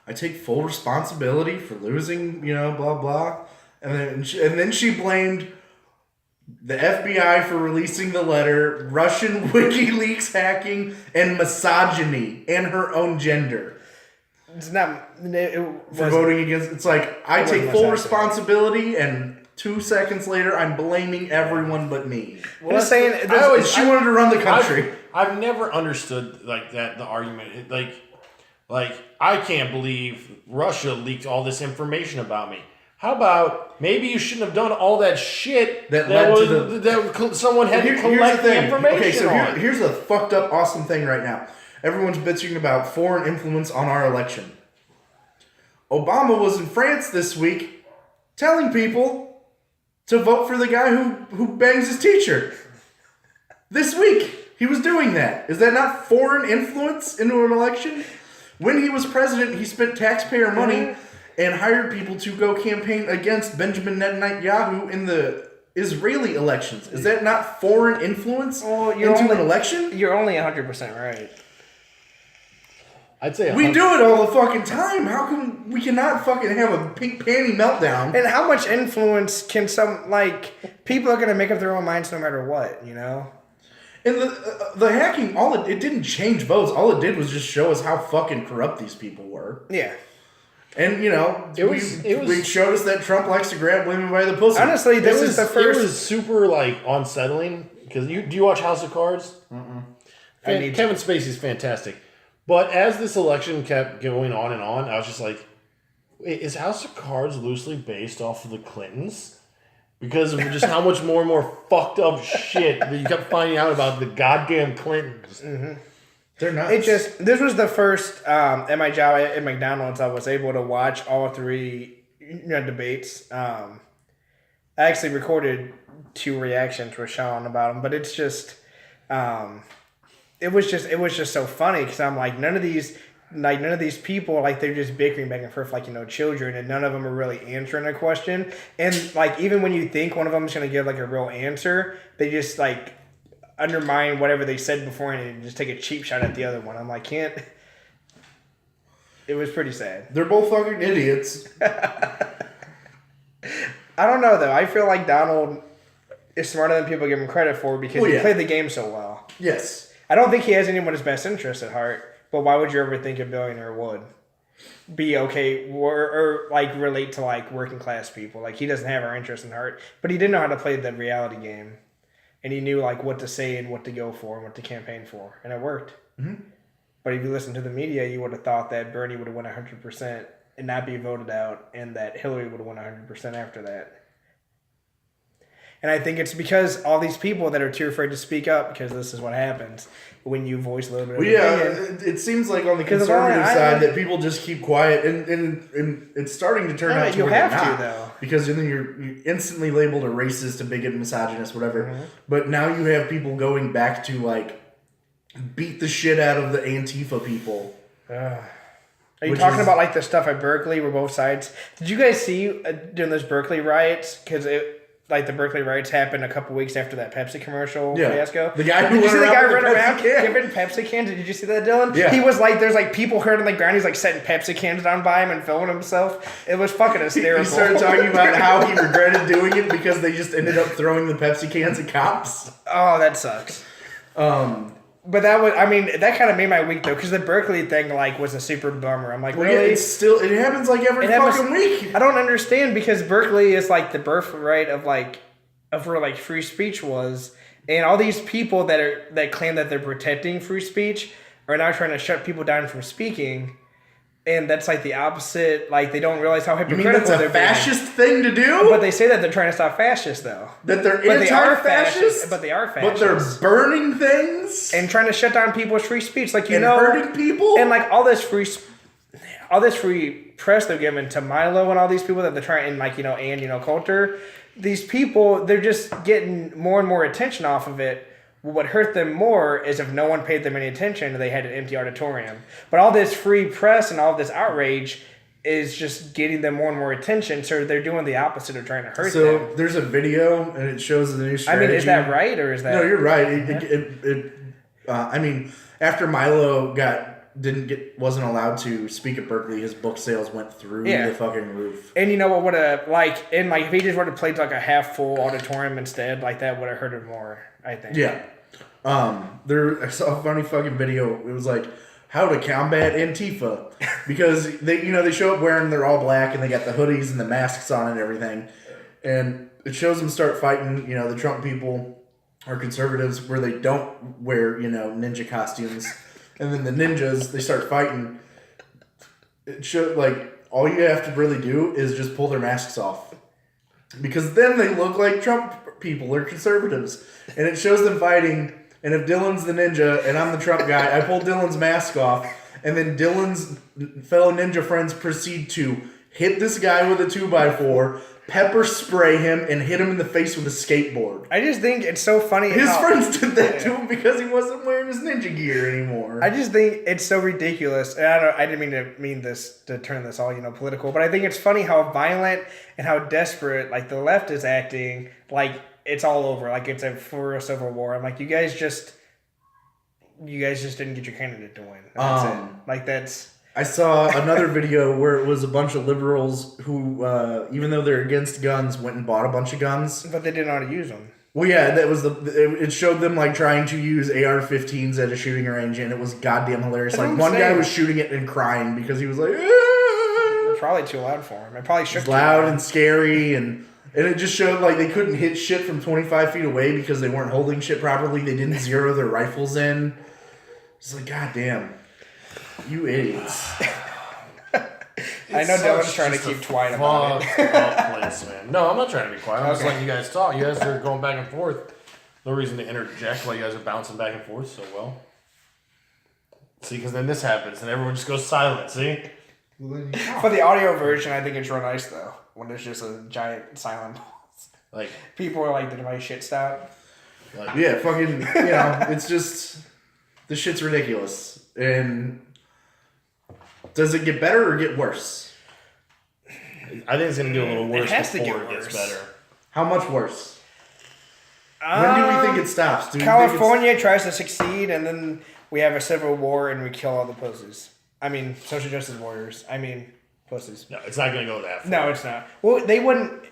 I take full responsibility for losing, blah blah. And then she blamed the FBI for releasing the letter, Russian WikiLeaks hacking, and misogyny, and her own gender. It's not. For voting against. It's like, I take full responsibility, and 2 seconds later, I'm blaming everyone but me. Well, I'm just saying. She wanted to run the country. I've never understood like that. The argument, like I can't believe Russia leaked all this information about me. How about maybe you shouldn't have done all that shit that someone had to collect the information okay, so on. Here's a fucked up awesome thing right now. Everyone's bitching about foreign influence on our election. Obama was in France this week telling people to vote for the guy who bangs his teacher. This week, he was doing that. Is that not foreign influence into an election? When he was president, he spent taxpayer money and hired people to go campaign against Benjamin Netanyahu in the Israeli elections. Is that not foreign influence into an election? You're only 100% right. I'd say we do it all the fucking time. How come we cannot fucking have a pink panty meltdown? And how much influence can people are going to make up their own minds no matter what, And the hacking, it didn't change votes. All it did was just show us how fucking corrupt these people were. Yeah. And, it showed us that Trump likes to grab women by the pussy. Honestly, this is the first... It was super, unsettling. Because do you watch House of Cards? Mm-mm. Kevin Spacey's fantastic. But as this election kept going on and on, I was just like, wait, is House of Cards loosely based off of the Clintons? Because of just how much more and more fucked up shit that you kept finding out about the goddamn Clintons. Mm-hmm. They're nuts. This was the first, at my job at McDonald's, I was able to watch all three debates. I actually recorded 2 reactions with Sean about them, but it's just, it was just so funny because I'm like, none of these people, they're just bickering back and forth children, and none of them are really answering a question. And even when you think one of them is going to give a real answer, they just undermine whatever they said before and just take a cheap shot at the other one. I'm like, can't. It was pretty sad. They're both fucking idiots. I don't know though. I feel like Donald is smarter than people give him credit for because he played the game so well. Yes. I don't think he has anyone's best interest at heart. But why would you ever think a billionaire would be okay or relate to working class people? He doesn't have our interest in heart, but he did know how to play the reality game, and he knew what to say and what to go for and what to campaign for, and it worked. Mm-hmm. But if you listen to the media, you would have thought that Bernie would have won 100% and not be voted out, and that Hillary would have won 100% after that. And I think it's because all these people that are too afraid to speak up, because this is what happens when you voice a little bit of opinion. It seems like on the conservative side that people just keep quiet, and it's starting to turn out to you where have they're not, to, though. Because then you're instantly labeled a racist, a bigot, misogynist, whatever. Mm-hmm. But now you have people going back to beat the shit out of the Antifa people. Are you talking about the stuff at Berkeley where both sides? Did you guys see during those Berkeley riots? Because the Berkeley riots happened a couple weeks after that Pepsi commercial fiasco. The guy who did you see the guy running around can. giving Pepsi cans? Did you see that, Dylan? Yeah. He was there's people hurt on the ground. He's setting Pepsi cans down by him and filming himself. It was fucking hysterical. He started talking about how he regretted doing it because they just ended up throwing the Pepsi cans at cops. Oh, that sucks. But that kind of made my week though, because the Berkeley thing was a super bummer. I'm like, really? Yeah, it happens every fucking week. I don't understand because Berkeley is the birthright of where free speech was, and all these people that claim that they're protecting free speech are now trying to shut people down from speaking. And that's the opposite. They don't realize how hypocritical they're being. That's a fascist thing to do? But they say that they're trying to stop fascists, though. That they're anti-fascist? But they are fascists. But they're burning things? And trying to shut down people's free speech. Hurting people? And all this free press they're giving to Milo and all these people that they're trying, and Coulter. These people, they're just getting more and more attention off of it. What hurt them more is if no one paid them any attention and they had an empty auditorium. But all this free press and all this outrage is just getting them more and more attention, so they're doing the opposite of trying to hurt them. So there's a video and it shows the new strategy. Is that right or is that... No, you're right. After Milo got wasn't allowed to speak at Berkeley, his book sales went through Yeah. the fucking roof. And you know what would have if he just would have played like a half full auditorium instead, like that would have hurt him more. I think. Yeah. I saw a funny fucking video. It was like how to combat Antifa because they show up wearing they're all black and they got the hoodies and the masks on and everything, and it shows them start fighting. The Trump people or conservatives where they don't wear ninja costumes, and then the ninjas they start fighting. It show all you have to really do is just pull their masks off, because then they look like Trump people or conservatives, and it shows them fighting. And if Dylan's the ninja and I'm the Trump guy, I pull Dylan's mask off, and then Dylan's fellow ninja friends proceed to hit this guy with a 2x4, pepper spray him, and hit him in the face with a skateboard. I just think it's so funny. His friends did that to him because he wasn't wearing his ninja gear anymore. I just think it's so ridiculous. And I didn't mean to turn this all political, but I think it's funny how violent and how desperate the left is acting. It's all over. It's for a civil war. I'm like, you guys just didn't get your candidate to win. That's it. I saw another video where it was a bunch of liberals who, even though they're against guns, went and bought a bunch of guns. But they didn't know how to use them. Well, yeah, that was it showed them trying to use AR-15s at a shooting range, and it was goddamn hilarious. That's what I'm One guy saying. was shooting it and crying because he was like, "Ah!" They're probably too loud for him. It probably shook It was loud too and scary, and it just showed they couldn't hit shit from 25 feet away because they weren't holding shit properly. They didn't zero their rifles in. It's like, goddamn, you idiots. I know Dylan's trying to keep quiet about it. Fucked up place, man. No, I'm not trying to be quiet. I'm just Okay. letting you guys talk. You guys are going back and forth. No reason to interject while you guys are bouncing back and forth so well. See, because then this happens and everyone just goes silent. See? For the audio version, I think it's real nice though. When there's just a giant silent pause. People are like, did my shit stop? Yeah, fucking, it's just, this shit's ridiculous. And does it get better or get worse? I think it's going to get a little worse has to before get it gets worse. better. How much worse? When do we think it stops? Do we think California tries to succeed, and then we have a civil war, and we kill all the pussies. I mean, social justice warriors. I mean, pussies. No, it's not going to go that far. No, it's not. Well, they wouldn't.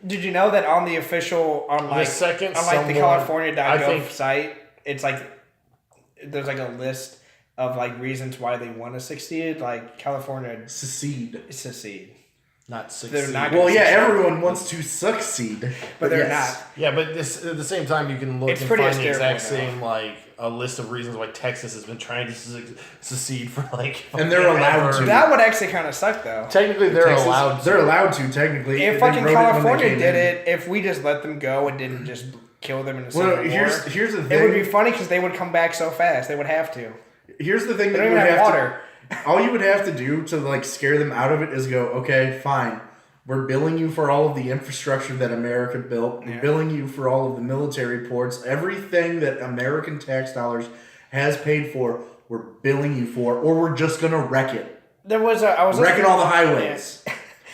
Did you know that on the official, the California.gov site, it's there's a list of succeed why they want to succeed. California secede. Not succeed. They're not. Well, yeah, succeed. everyone wants to succeed, but they're yes. not. Yeah, but this at the same time, you can look It's and pretty find the hysterical exact same a list of reasons why Texas has been trying to secede for And they're allowed ever. to. That would actually kind of suck, though. Technically, they're Texas, allowed. They're allowed to technically. If They fucking wrote it when they California came did in. it, if we just let them go and didn't just kill them in a civil Well, war, here's the it thing. would be funny because they would come back so fast. They would have to. Here's the thing They that don't you even would have have water. to. All you would have to do to scare them out of it is go, okay, fine. We're billing you for all of the infrastructure that America built. We're billing you for all of the military ports. Everything that American tax dollars has paid for, we're billing you for, or we're just gonna wreck it. There was I was Wrecking all the highways.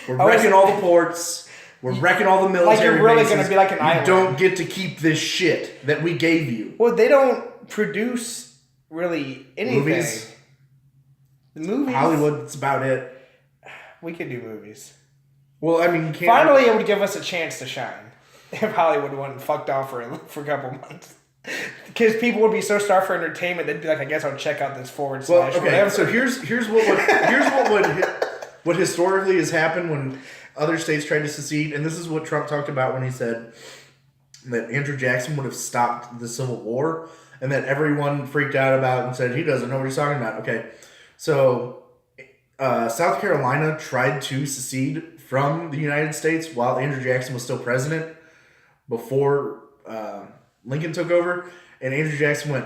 We're wrecking all the ports. We're wrecking all the military you're really bases. gonna be like an you island. don't get to keep this shit that we gave you. Well, they don't produce really anything. Movies? The movies. Hollywood, that's about it. We could do movies. Well, I mean, you can't. Finally, it would give us a chance to shine if Hollywood wasn't fucked off for a couple months. Because people would be so starved for entertainment, they'd be like, I guess I'll check out this forward Well, slash okay, whatever. so here's what historically has happened when other states tried to secede, and this is what Trump talked about when he said that Andrew Jackson would have stopped the Civil War, and that everyone freaked out about and said he doesn't know what he's talking about. Okay, so South Carolina tried to secede from the United States while Andrew Jackson was still president before Lincoln took over, and Andrew Jackson went,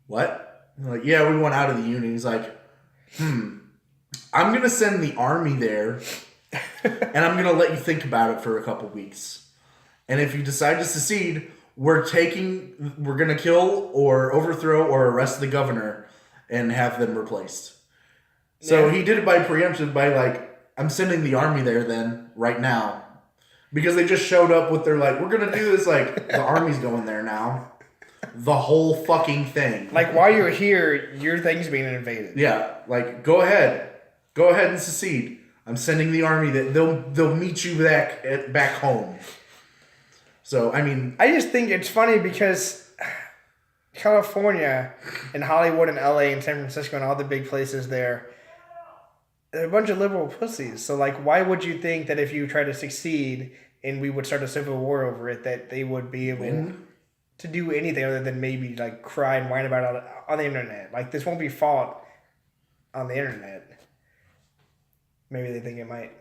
"What?" And they're like, "Yeah, we want out of the Union." He's like, I'm going to send the army there, and I'm going to let you think about it for a couple weeks. And if you decide to secede, we're going to kill or overthrow or arrest the governor and have them replaced. So he did it by preemption by I'm sending the army there then, right now. Because they just showed up with their we're going to do this, the army's going there now. the whole fucking thing. Like, while you're here, your thing's being invaded. Yeah, like go ahead and secede. I'm sending the army that they'll meet you back home. So I mean, I just think it's funny because California and Hollywood and LA and San Francisco and all the big places there, they're a bunch of liberal pussies. So like, why would you think that if you try to succeed and we would start a civil war over it, that they would be able to do anything other than maybe like cry and whine about it on the internet? Like, this won't be fought on the internet. Maybe they think it might.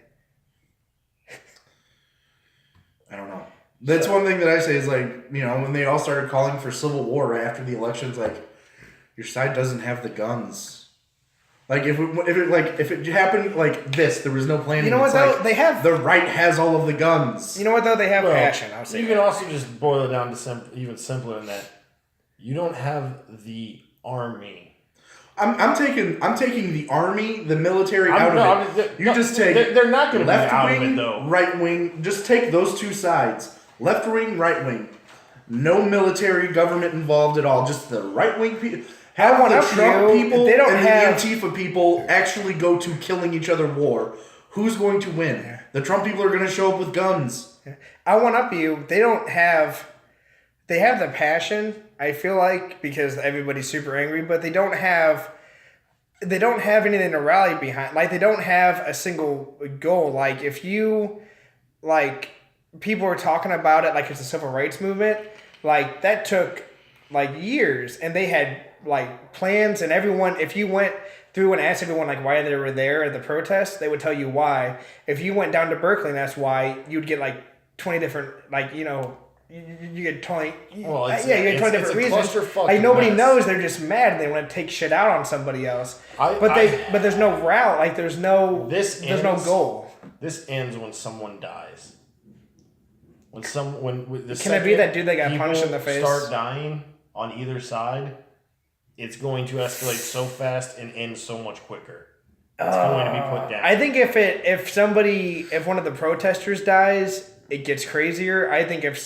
I don't know. That's one thing that I say is like, you know, when they all started calling for civil war right after the elections, like, your side doesn't have the guns. Like if it happened like this, there was no planning. You know what It's though? like, They have. the right has all of the guns. You know what though? They have Well, passion. I'll say. You can also just boil it down to even simpler than that. You don't have the army. I'm taking the army, the military out of it. Just take They're not going to be left out of wing, it though. right wing. Just take those two sides. Left wing, right wing. No military government involved at all. Just the right wing people. Have one the up Trump you. people They don't and have- the Antifa people actually go to killing each other war. Who's going to win? The Trump people are going to show up with guns. I one up you. They don't have. They have the passion. I feel like, because everybody's super angry, but they don't have. They don't have anything to rally behind. Like, they don't have a single goal. Like, if you, like, people are talking about it like it's a civil rights movement, like, that took, like, years. And they had, like, plans, and everyone, if you went through and asked everyone, like, why they were there at the protest, they would tell you why. If you went down to Berkeley and that's why, you'd get, like, 20 different, like, you know, you get 20. Well, you get 20 different reasons. clusterfuck Like, nobody mess. knows. They're just mad and they want to take shit out on somebody else. But there's no route. Like, there's no no goal. This ends when someone dies. When the Can it be second that dude that got people punched in the face? start dying on either side, it's going to escalate so fast and end so much quicker. It's going to be put down. I think if one of the protesters dies, it gets crazier. I think if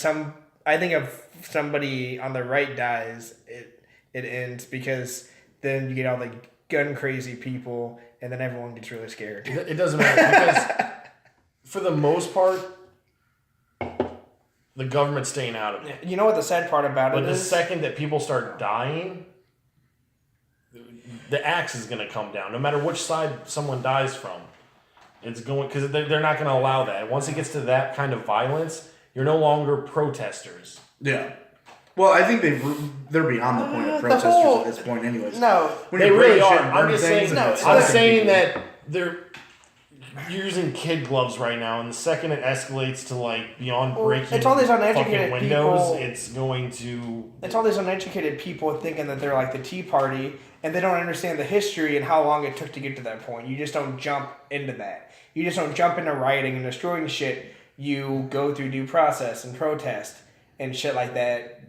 somebody on the right dies, it ends, because then you get all the gun crazy people, and then everyone gets really scared. It doesn't matter, because for the most part, the government's staying out of it. You know what the sad part about But it the is? second that people start dying, the axe is going to come down. No matter which side someone dies from, it's going, because they're not going to allow that. Once it gets to that kind of violence, you're no longer protesters. Yeah. Well, I think they're beyond the point of protesters at this point, anyways. No, When They you really burn shit are. and I'm burn just things saying. and it's I'm fucking saying people. that they're using kid gloves right now, and the second it escalates to like beyond breaking it's all these fucking uneducated windows, people. it's going to. It's all these uneducated people thinking that they're like the Tea Party, and they don't understand the history and how long it took to get to that point. You just don't jump into that. You just don't jump into rioting and destroying shit. You go through due process and protest and shit like that,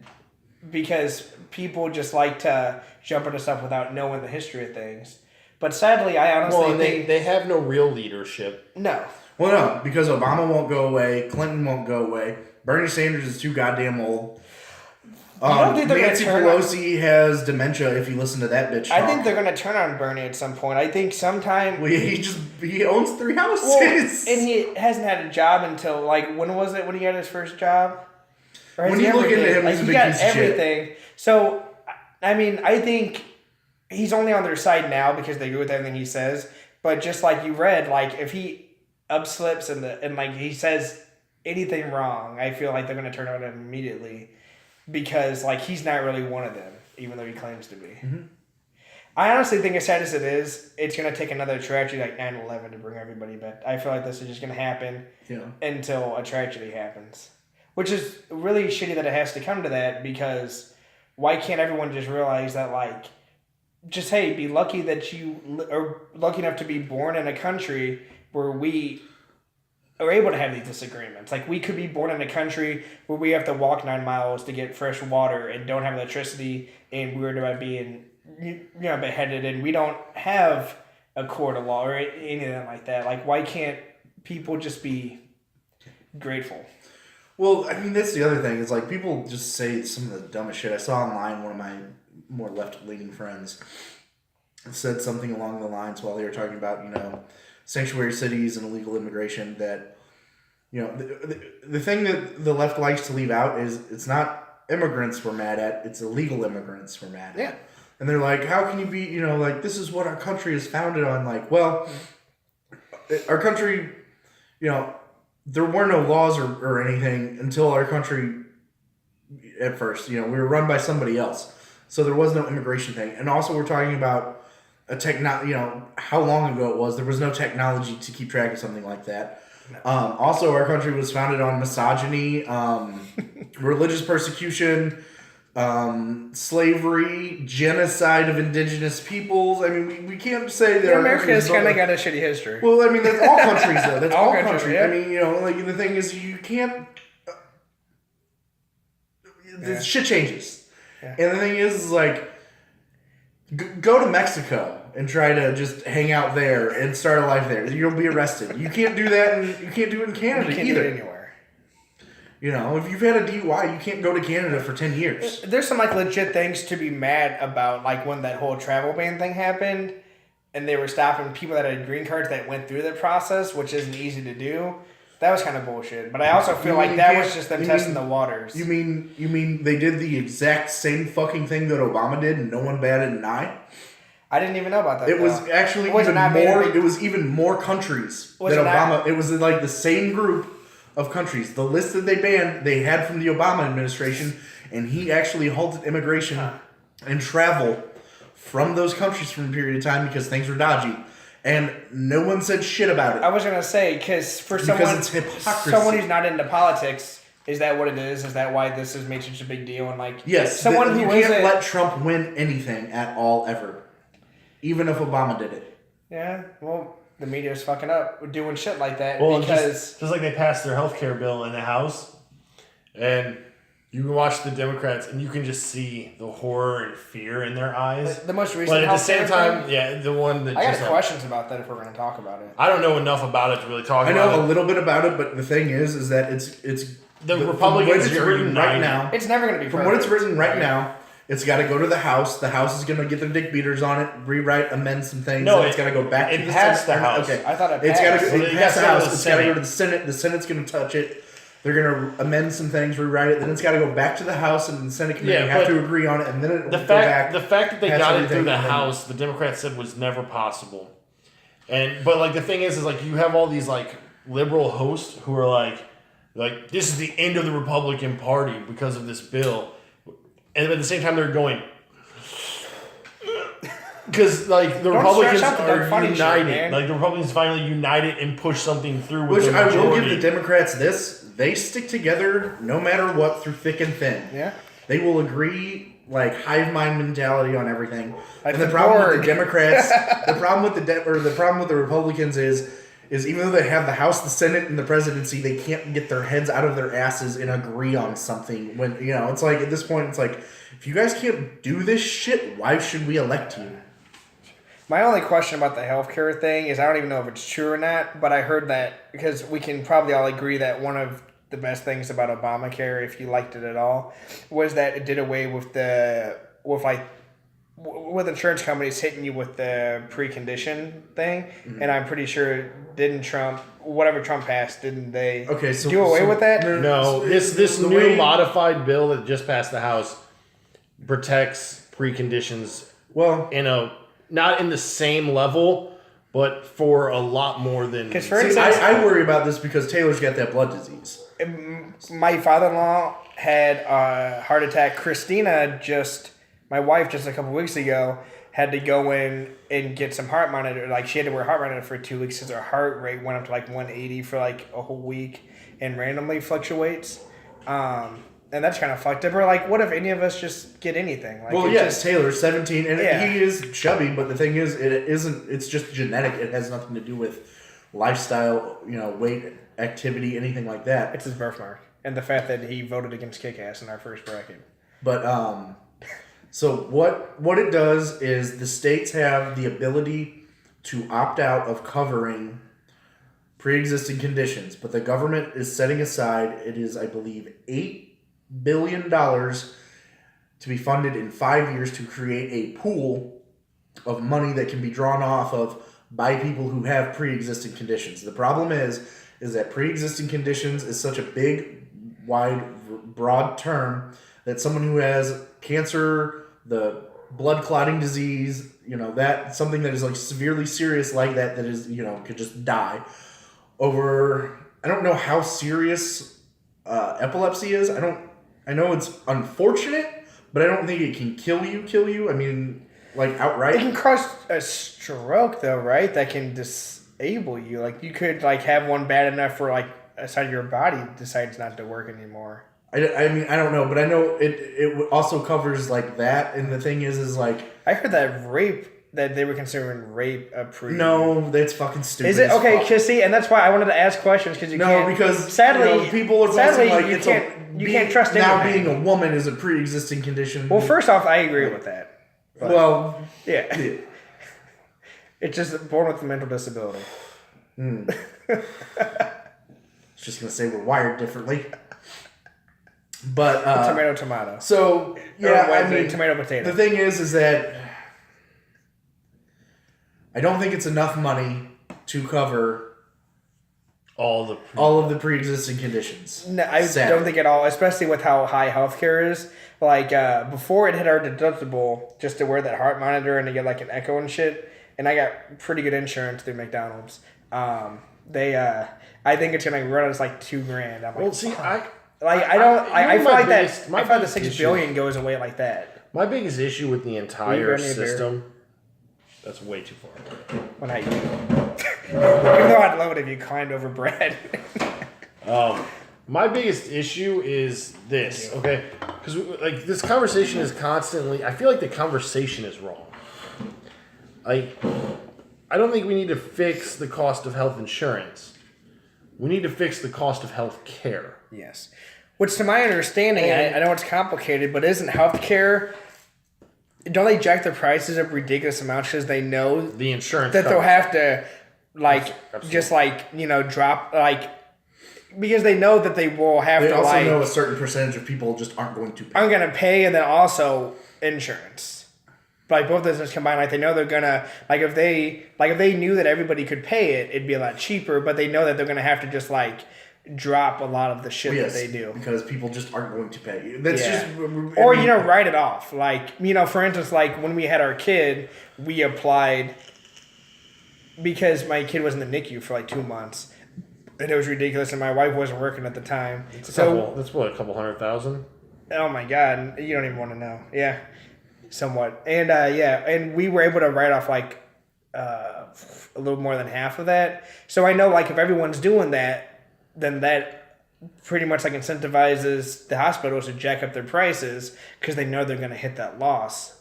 because people just like to jump into stuff without knowing the history of things. But sadly, I honestly Well, think... they have no real leadership. No. Well, no, because Obama won't go away, Clinton won't go away, Bernie Sanders is too goddamn old. don't think they're gonna Nancy turn on- Pelosi has dementia. If you listen to that bitch, I talk. think they're going to turn on Bernie at some point. I think sometime... Well, he owns 3 houses. Well, and he hasn't had a job until, like, when was it when he got his first job? Or has When he you ever look into been? him, he's a he big got piece of shit. everything. So, I mean, I think he's only on their side now because they agree with everything he says. But just like you read, like, if he upslips and like he says anything wrong, I feel like they're going to turn on him immediately, because like he's not really one of them, even though he claims to be. Mm-hmm. I honestly think, as sad as it is, it's going to take another tragedy like 9/11 to bring everybody back. I feel like this is just going to happen until a tragedy happens. Which is really shitty that it has to come to that, because why can't everyone just realize that, like, just, hey, be lucky that you are lucky enough to be born in a country where we are able to have these disagreements. Like, we could be born in a country where we have to walk 9 miles to get fresh water and don't have electricity, and we're about being, beheaded, and we don't have a court of law or anything like that. Like, why can't people just be grateful? Well, I mean, that's the other thing. Is like people just say some of the dumbest shit. I saw online one of my more left-leaning friends said something along the lines while they were talking about, sanctuary cities and illegal immigration that, the thing that the left likes to leave out is it's not immigrants we're mad at, it's illegal immigrants we're mad at. Yeah. And they're like, how can you be, like, this is what our country is founded on. Like, well, our country, there were no laws or anything until our country at first. We were run by somebody else. So there was no immigration thing. And also we're talking about how long ago it was. There was no technology to keep track of something like that. No. Also, our country was founded on misogyny, religious persecution, slavery, genocide of indigenous peoples. I mean, we can't say that America has kind of got a shitty history. Well, I mean, that's all countries, though. That's all countries. Yeah. I mean, like, the thing is, you can't... shit changes. Yeah. And the thing is like, go to Mexico and try to just hang out there and start a life there. You'll be arrested. You can't do that, and you can't do it in Canada you can't either. Do it anywhere. If you've had a DUI, you can't go to Canada for 10 years. There's some legit things to be mad about, like when that whole travel ban thing happened, and they were stopping people that had green cards that went through the process, which isn't easy to do. That was kind of bullshit. But I also feel like that was just them testing the waters. You mean they did the exact same fucking thing that Obama did, and no one batted an eye? I didn't even know about that. It was actually even more. It was even more countries that Obama. It was like the same group of countries. The list that they banned, they had from the Obama administration, and he actually halted immigration and travel from those countries for a period of time because things were dodgy. And no one said shit about it. I was going to say, because it's hypocrisy. Someone who's not into politics, is that what it is? Is that why this is made such a big deal? And yes, you can't let Trump win anything at all, ever. Even if Obama did it. Yeah, well, the media's fucking up doing shit like that. Well, because just like they passed their health care bill in the House, and you can watch the Democrats, and you can just see the horror and fear in their eyes. The most recent, but at the same time, the one that I got questions about that if we're going to talk about it. I don't know enough about it to really talk about it. I know a little bit about it, but the thing is that it's the Republicans are written right now. It's never going to be from what it's written right now. It's got to go to the House. The House is going to get their dick beaters on it, rewrite, amend some things. No, it's got to go back to the Senate. Passed the House. Okay, I thought it passed. It's got to pass the House. It's got to go to the Senate. The Senate's going to touch it. They're going to amend some things, rewrite it. Then it's got to go back to the House, and the Senate committee have to agree on it, and then it will go back. The fact that they got it through the House, the Democrats said was never possible. But the thing is you have all these liberal hosts who are like this is the end of the Republican Party because of this bill, and at the same time they're going. Because the Republicans are united, the Republicans finally united and push something through. With Which I will give the Democrats this: they stick together no matter what through thick and thin. Yeah, they will agree hive mind mentality on everything. And the problem with the Democrats, the problem with the Republicans is even though they have the House, the Senate, and the presidency, they can't get their heads out of their asses and agree on something. When it's at this point, it's if you guys can't do this shit, why should we elect you? My only question about the healthcare thing is I don't even know if it's true or not, but I heard that because we can probably all agree that one of the best things about Obamacare, if you liked it at all, was that it did away with with insurance companies hitting you with the precondition thing, and I'm pretty sure whatever Trump passed, didn't they do away with that? No, this new modified bill that just passed the House protects preconditions. Well, not in the same level, but for a lot more than. Because for instance, I worry about this because Taylor's got that blood disease. My father-in-law had a heart attack. Christina my wife just a couple weeks ago had to go in and get some heart monitor. She had to wear a heart monitor for 2 weeks because her heart rate went up to 180 for a whole week and randomly fluctuates. And that's kind of fucked up. Or what if any of us just get anything? Taylor's 17 and he is chubby, but the thing is, it's just genetic. It has nothing to do with lifestyle, weight, activity, anything like that. It's his birthmark. And the fact that he voted against Kick-Ass in our first bracket. But, so what it does is the states have the ability to opt out of covering pre-existing conditions, but the government is setting aside, it is, I believe, $8 billion to be funded in 5 years to create a pool of money that can be drawn off of by people who have pre-existing conditions. The problem is that pre-existing conditions is such a big, wide, broad term that someone who has cancer, the blood clotting disease, that something that is like severely serious like that is, could just die over. I don't know how serious epilepsy is. I know it's unfortunate, but I don't think it can kill you. I mean, like outright. It can cause a stroke though, right? That can disable you. Like you could like have one bad enough for like a side of your body decides not to work anymore. I mean, I don't know, but I know it also covers like that. And the thing is like I heard that they were considering rape a pre. No, that's fucking stupid. Is it okay? Because see, and that's why I wanted to ask questions because because sadly people are posting like you can't trust now anything. being a woman is a pre-existing condition. Well, first off, I agree with that. But, Well, yeah. It's just born with a mental disability. I was just gonna say we're wired differently. But Tomato. So yeah, I mean, tomato potato. The thing is that I don't think it's enough money to cover all of the pre-existing conditions. No, I don't think at all, especially with how high healthcare is. Like before, it hit our deductible just to wear that heart monitor and to get like an echo and shit. And I got pretty good insurance through McDonald's. I think it's gonna run us like $2,000. I'm like, Well, see, I feel like the $6 billion goes away like that. My biggest issue with the entire system. That's way too far. Well, not you. Even though I'd love it if you climbed over Brad. My biggest issue is this, okay? Because like this conversation is constantly. I feel like the conversation is wrong. I don't think we need to fix the cost of health insurance. We need to fix the cost of health care. Yes. Which, to my understanding, I know it's complicated, but isn't healthcare? Don't they jack the prices up ridiculous amounts because they know the insurance that they'll have to drop because they know that they will have they to also know a certain percentage of people just aren't going to pay. I'm gonna pay, and then also insurance. Like both of those combined, like they know they're gonna if they knew that everybody could pay it, it'd be a lot cheaper. But they know that they're gonna have to just drop a lot of the shit that they do because people just aren't going to pay. That's just write it off. For instance, when we had our kid, we applied because my kid was in the NICU for 2 months, and it was ridiculous, and my wife wasn't working at the time. That's what, a couple $100,000. Oh my god, you don't even want to know. Yeah, somewhat, and and we were able to write off a little more than half of that. So I know if everyone's doing that, then that pretty much incentivizes the hospitals to jack up their prices because they know they're going to hit that loss.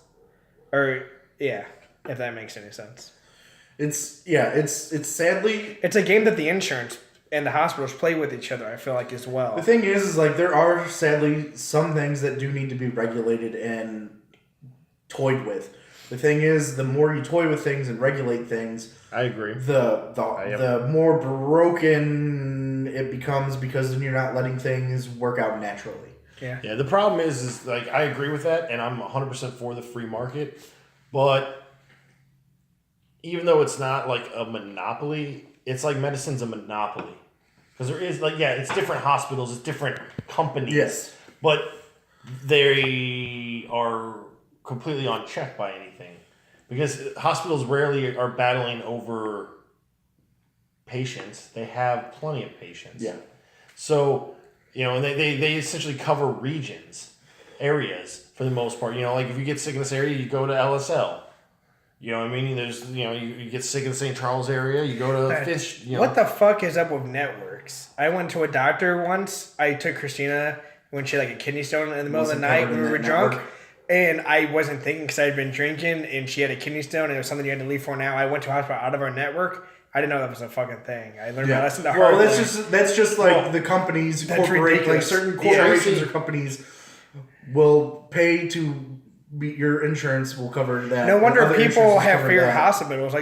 If that makes any sense. It's sadly... It's a game that the insurance and the hospitals play with each other, I feel as well. The thing is there are sadly some things that do need to be regulated and toyed with. The thing is, the more you toy with things and regulate things... I agree. The more broken it becomes because then you're not letting things work out naturally. Yeah. Yeah, the problem is I agree with that, and I'm 100% for the free market, but even though it's not a monopoly, it's like medicine's a monopoly. Because there is, it's different hospitals, it's different companies. Yes. But they are completely unchecked by anything. Because hospitals rarely are battling over patients. They have plenty of patients. Yeah. So, and they essentially cover areas for the most part. If you get sick in this area, you go to LSL. You know what I mean? There's, you get sick in the St. Charles area, you go to Fish. What the fuck is up with networks? I went to a doctor once. I took Christina when she had a kidney stone in the middle of the night when we were drunk. And I wasn't thinking because I had been drinking and she had a kidney stone and it was something you had to leave for now. I went to a hospital out of our network. I didn't know that was a fucking thing. I learned my lesson the hard way. That's just the companies, certain corporations or companies will pay to be, your insurance will cover that. No wonder people have fear of hospitals.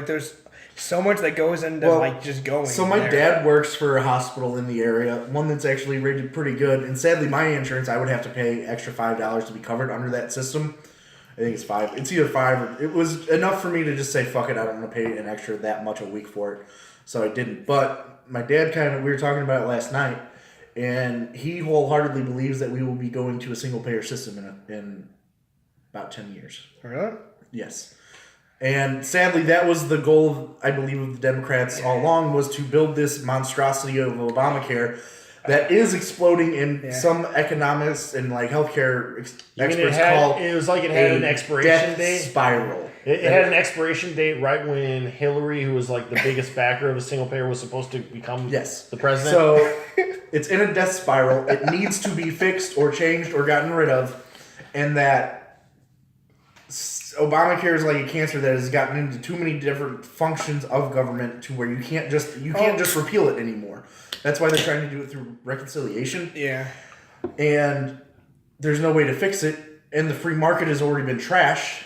so much that goes into like just going. So my there. dad works for a hospital in the area, one that's actually rated pretty good. And sadly, my insurance, I would have to pay extra $5 to be covered under that system. I think it's $5. It's either $5 or it was enough for me to just say, fuck it, I don't want to pay an extra that much a week for it. So I didn't. But my dad we were talking about it last night, and he wholeheartedly believes that we will be going to a single payer system in about 10 years. Really? Yes. And sadly, that was the goal, I believe, of the Democrats all along, was to build this monstrosity of Obamacare that is exploding in some economists and like healthcare experts call it was like it had an expiration date. Spiral. It had an expiration date right when Hillary, who was like the biggest backer of a single payer, was supposed to become the president. So it's in a death spiral. It needs to be fixed or changed or gotten rid of, and that Obamacare is like a cancer that has gotten into too many different functions of government to where you can't just repeal it anymore. That's why they're trying to do it through reconciliation. Yeah. And there's no way to fix it, and the free market has already been trashed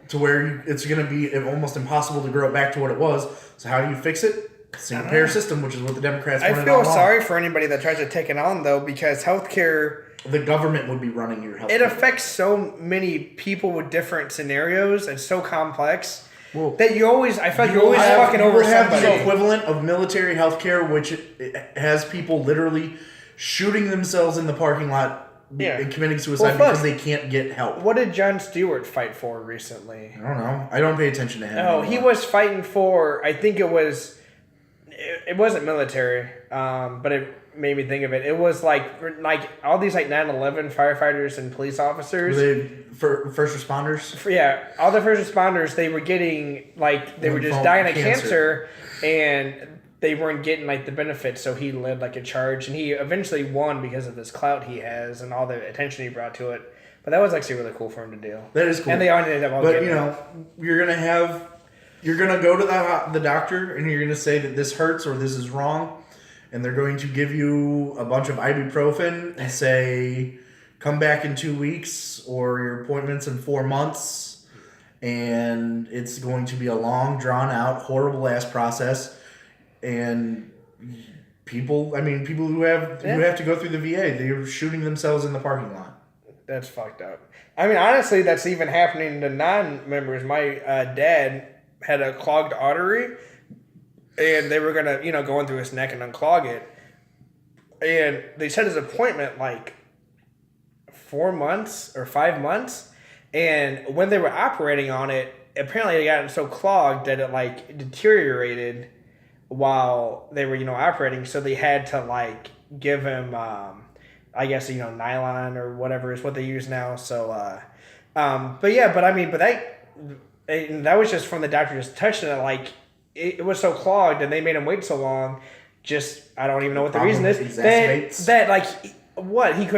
to where it's going to be almost impossible to grow it back to what it was. So how do you fix it? Single payer system, which is what the Democrats wanted. I feel sorry for anybody that tries to take it on, though, because healthcare... The government would be running your health. It affects so many people with different scenarios and so complex that you always, I feel like you're always fucking over somebody. The equivalent of military health care, which it has people literally shooting themselves in the parking lot and committing suicide because they can't get help. What did Jon Stewart fight for recently? I don't know. I don't pay attention to him. No, he was fighting for, I think it wasn't military, but it made me think of it. It was like all these like 9/11 firefighters and police officers. Were they first responders? Yeah, all the first responders, they were getting they were just dying of cancer, and they weren't getting like the benefits. So he led like a charge, and he eventually won because of this clout he has and all the attention he brought to it. But that was actually really cool for him to do. That is cool. And they ended up all getting it. You're gonna go to the doctor and you're gonna say that this hurts or this is wrong. And they're going to give you a bunch of ibuprofen and say, come back in 2 weeks or your appointment's in 4 months. And it's going to be a long, drawn-out, horrible-ass process. And people who have to go through the VA, they're shooting themselves in the parking lot. That's fucked up. I mean, honestly, that's even happening to non-members. My dad had a clogged artery. And they were going to, go in through his neck and unclog it. And they set his appointment 4 months or 5 months. And when they were operating on it, apparently it got so clogged that it deteriorated while they were, operating. So they had to give him, nylon or whatever is what they use now. So, that was just from the doctor just touching it, it was so clogged and they made him wait so long. I don't even know what the reason is. He could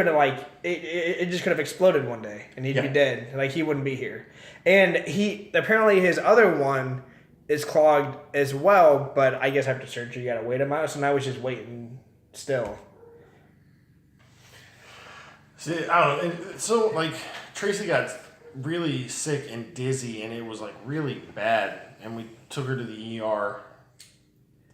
have it just could have exploded one day and he'd be dead. He wouldn't be here. And apparently his other one is clogged as well, but I guess after surgery you gotta wait him out. So now he's just waiting still. See, I don't know. So Tracy got really sick and dizzy and it was really bad. And we took her to the ER,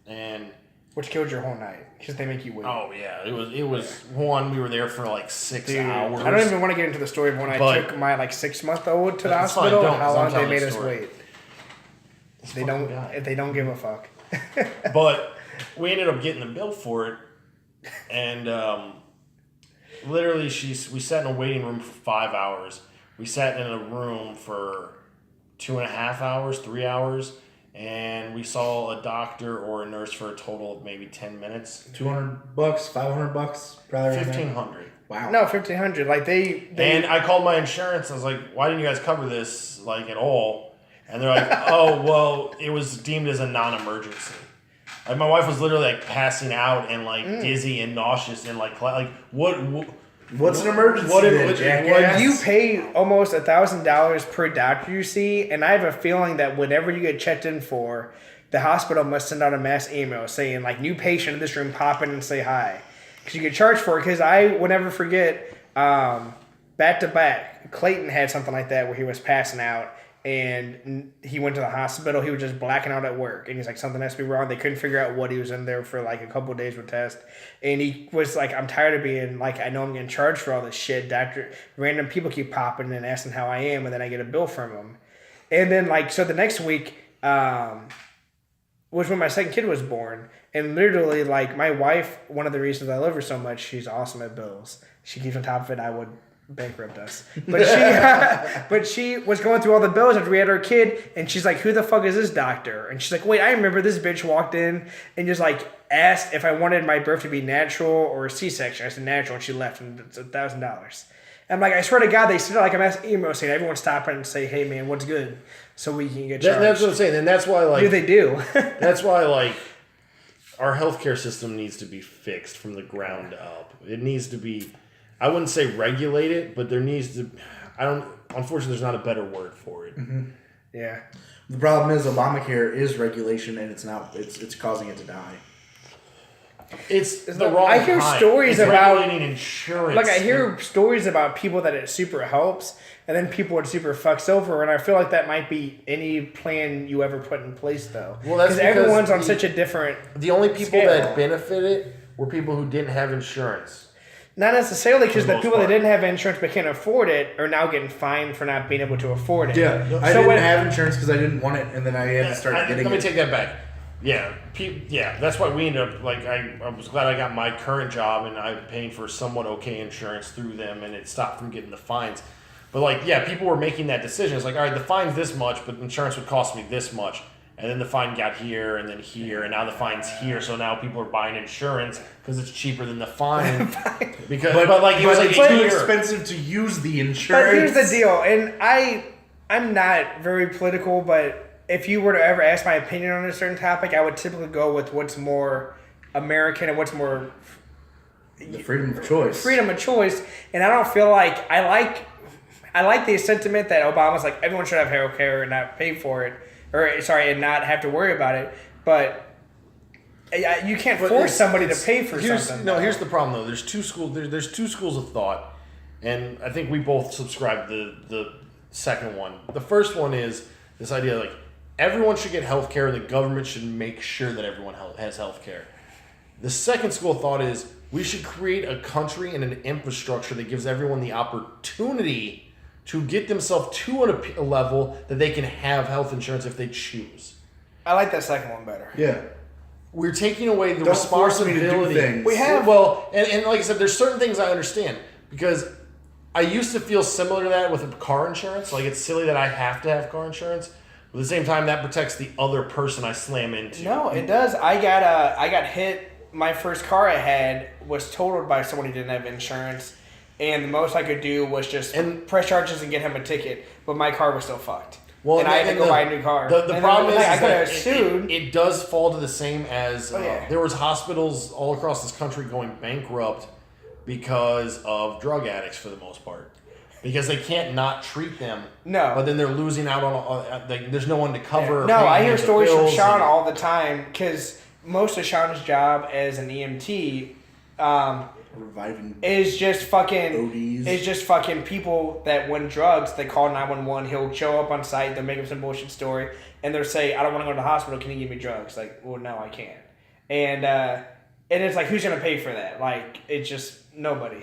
and which killed your whole night because they make you wait. Oh yeah, it was one. We were there for 6 hours. I don't even want to get into the story of when I took my 6-month-old to the hospital and how long they made us wait. They don't give a fuck. But we ended up getting the bill for it, and literally we sat in a waiting room for 5 hours. We sat in a room for 2.5 hours, 3 hours, and we saw a doctor or a nurse for a total of maybe 10 minutes. $200, $500, probably $1,500. Wow. No, $1,500. They And I called my insurance. I was like, "Why didn't you guys cover this at all?" And they're like, "Oh, well, it was deemed as a non-emergency." My wife was literally passing out and dizzy and nauseous and what. What's an emergency? Jackass? You pay almost $1,000 per doctor you see, and I have a feeling that whenever you get checked in for, the hospital must send out a mass email saying new patient in this room, pop in and say hi, because you get charged for it. Because I will never forget, back to back, Clayton had something like that where he was passing out, and he went to the hospital. He was just blacking out at work, and he's like, something has to be wrong. They couldn't figure out what he was in there for like a couple of days with tests, and he was like, I'm tired of being like, I know I'm getting charged for all this shit. Random people keep popping and asking how I am, and then I get a bill from them. And then like, so the next week was when my second kid was born, and literally like my wife, one of the reasons I love her so much, she's awesome at bills. She keeps on top of it. I would bankrupt us, but she was going through all the bills after we had our kid, and she's like, who the fuck is this doctor? And she's like, wait, I remember this bitch walked in and just like asked if I wanted my birth to be natural or a C-section. I said natural, and she left, and it's $1,000. I'm like, I swear to God, they said like I'm asking email saying everyone stop in and say, hey man, what's good, so we can get charged. That's what I'm saying, and that's why like Do they do? that's why like our healthcare system needs to be fixed from the ground up. It needs to be, I wouldn't say regulate it, but there needs to. Unfortunately, there's not a better word for it. Mm-hmm. Yeah. The problem is Obamacare is regulation, and it's not. It's causing it to die. It's the wrong. I hear kind. stories it's about regulating insurance. Like I hear stories about people that it super helps, and then people it super fucks over, and I feel like that might be any plan you ever put in place, though. Well, that's because everyone's on such a different. The only people scale. that benefited were people who didn't have insurance. Not necessarily, because the most people that part. didn't have insurance but can't afford it are now getting fined for not being able to afford it. Yeah, I So didn't have insurance because I didn't want it, and then I had to start getting Let me it. take that back. Yeah, that's why we ended up, like, I was glad I got my current job and I'm paying for somewhat okay insurance through them, and it stopped from getting the fines. But, like, yeah, people were making that decision. It's like, all right, the fine's this much, but insurance would cost me this much. And then the fine got here and then here, and now the fine's here. So now people are buying insurance because it's cheaper than the fine. But like, it was like it's a too year. expensive to use the insurance. But here's the deal, and I'm not very political, but if you were to ever ask my opinion on a certain topic, I would typically go with what's more American and what's more The freedom of choice. freedom of choice. And I don't feel like I like the sentiment that Obama's like everyone should have health care and not pay for it, and not have to worry about it. But you can't force somebody to pay for something. No, here's the problem though. There's two schools. There's two schools of thought, and I think we both subscribe to the second one. The first one is this idea like everyone should get health care, and the government should make sure that everyone has health care. The second school of thought is we should create a country and an infrastructure that gives everyone the opportunity to get themselves to a level that they can have health insurance if they choose. I like that second one better. Yeah. We're taking away the Don't force me to do responsibility. things. We have and like I said, there's certain things I understand because I used to feel similar to that with car insurance. Like it's silly that I have to have car insurance. But at the same time, that protects the other person I slam into. No, it does. I got hit. My first car I had was totaled by someone who didn't have insurance, and the most I could do was just press charges and get him a ticket. But my car was still fucked. Well, and I had to go buy a new car. The problem is I got that sued. it does fall to the same as yeah. there was hospitals all across this country going bankrupt because of drug addicts for the most part. Because they can't not treat them. No. But then they're losing out on there's no one to cover. Yeah. No, I hear stories from Sean and all the time because most of Sean's job as an EMT Reviving is just fucking ODs. is just fucking people that when drugs, they call 911. He'll show up on site, they'll make up some bullshit story, and they'll say, I don't want to go to the hospital, can you give me drugs? Like, well, no, I can't. And it's like, who's gonna pay for that? Like, it's just nobody.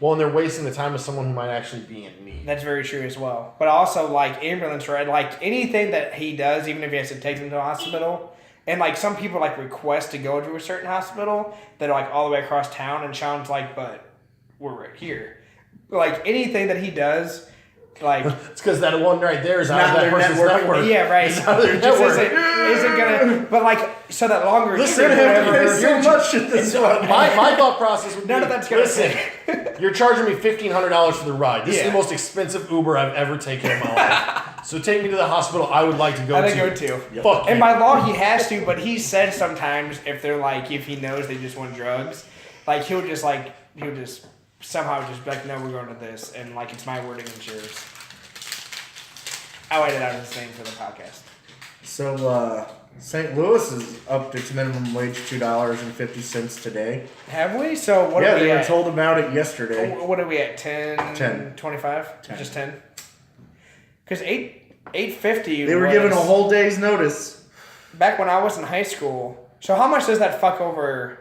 Well, and they're wasting the time of someone who might actually be in need. That's very true as well. But also, like, ambulance ride, like, anything that he does, even if he has to take them to the hospital, and, like, some people, like, request to go to a certain hospital that are, like, all the way across town, and Sean's like, but we're right here. Like, anything that he does, like... It's because that one right there is out of that person's network. Yeah, right. It's out of their It just network. isn't gonna... But, like, so that longer... Listen, my thought process would be, none of that's gonna listen, you're charging me $1,500 for the ride. This is the most expensive Uber I've ever taken in my life. So take me to the hospispital I would like to go to. Fuck and you. by law, he has to, but he said sometimes if they're like, if he knows they just want drugs, like he'll just somehow just be like, no, we're going to this, and like it's my word against yours. I'll edit out his name for the podcast. So, St. Louis has upped its minimum wage $2.50 today. Have we? So what are we they were at? told about it yesterday. What are we at? 10? 10. 25? 10. Just 10? Because 8 $8.50. They were given a whole day's notice. Back when I was in high school. So how much does that fuck over?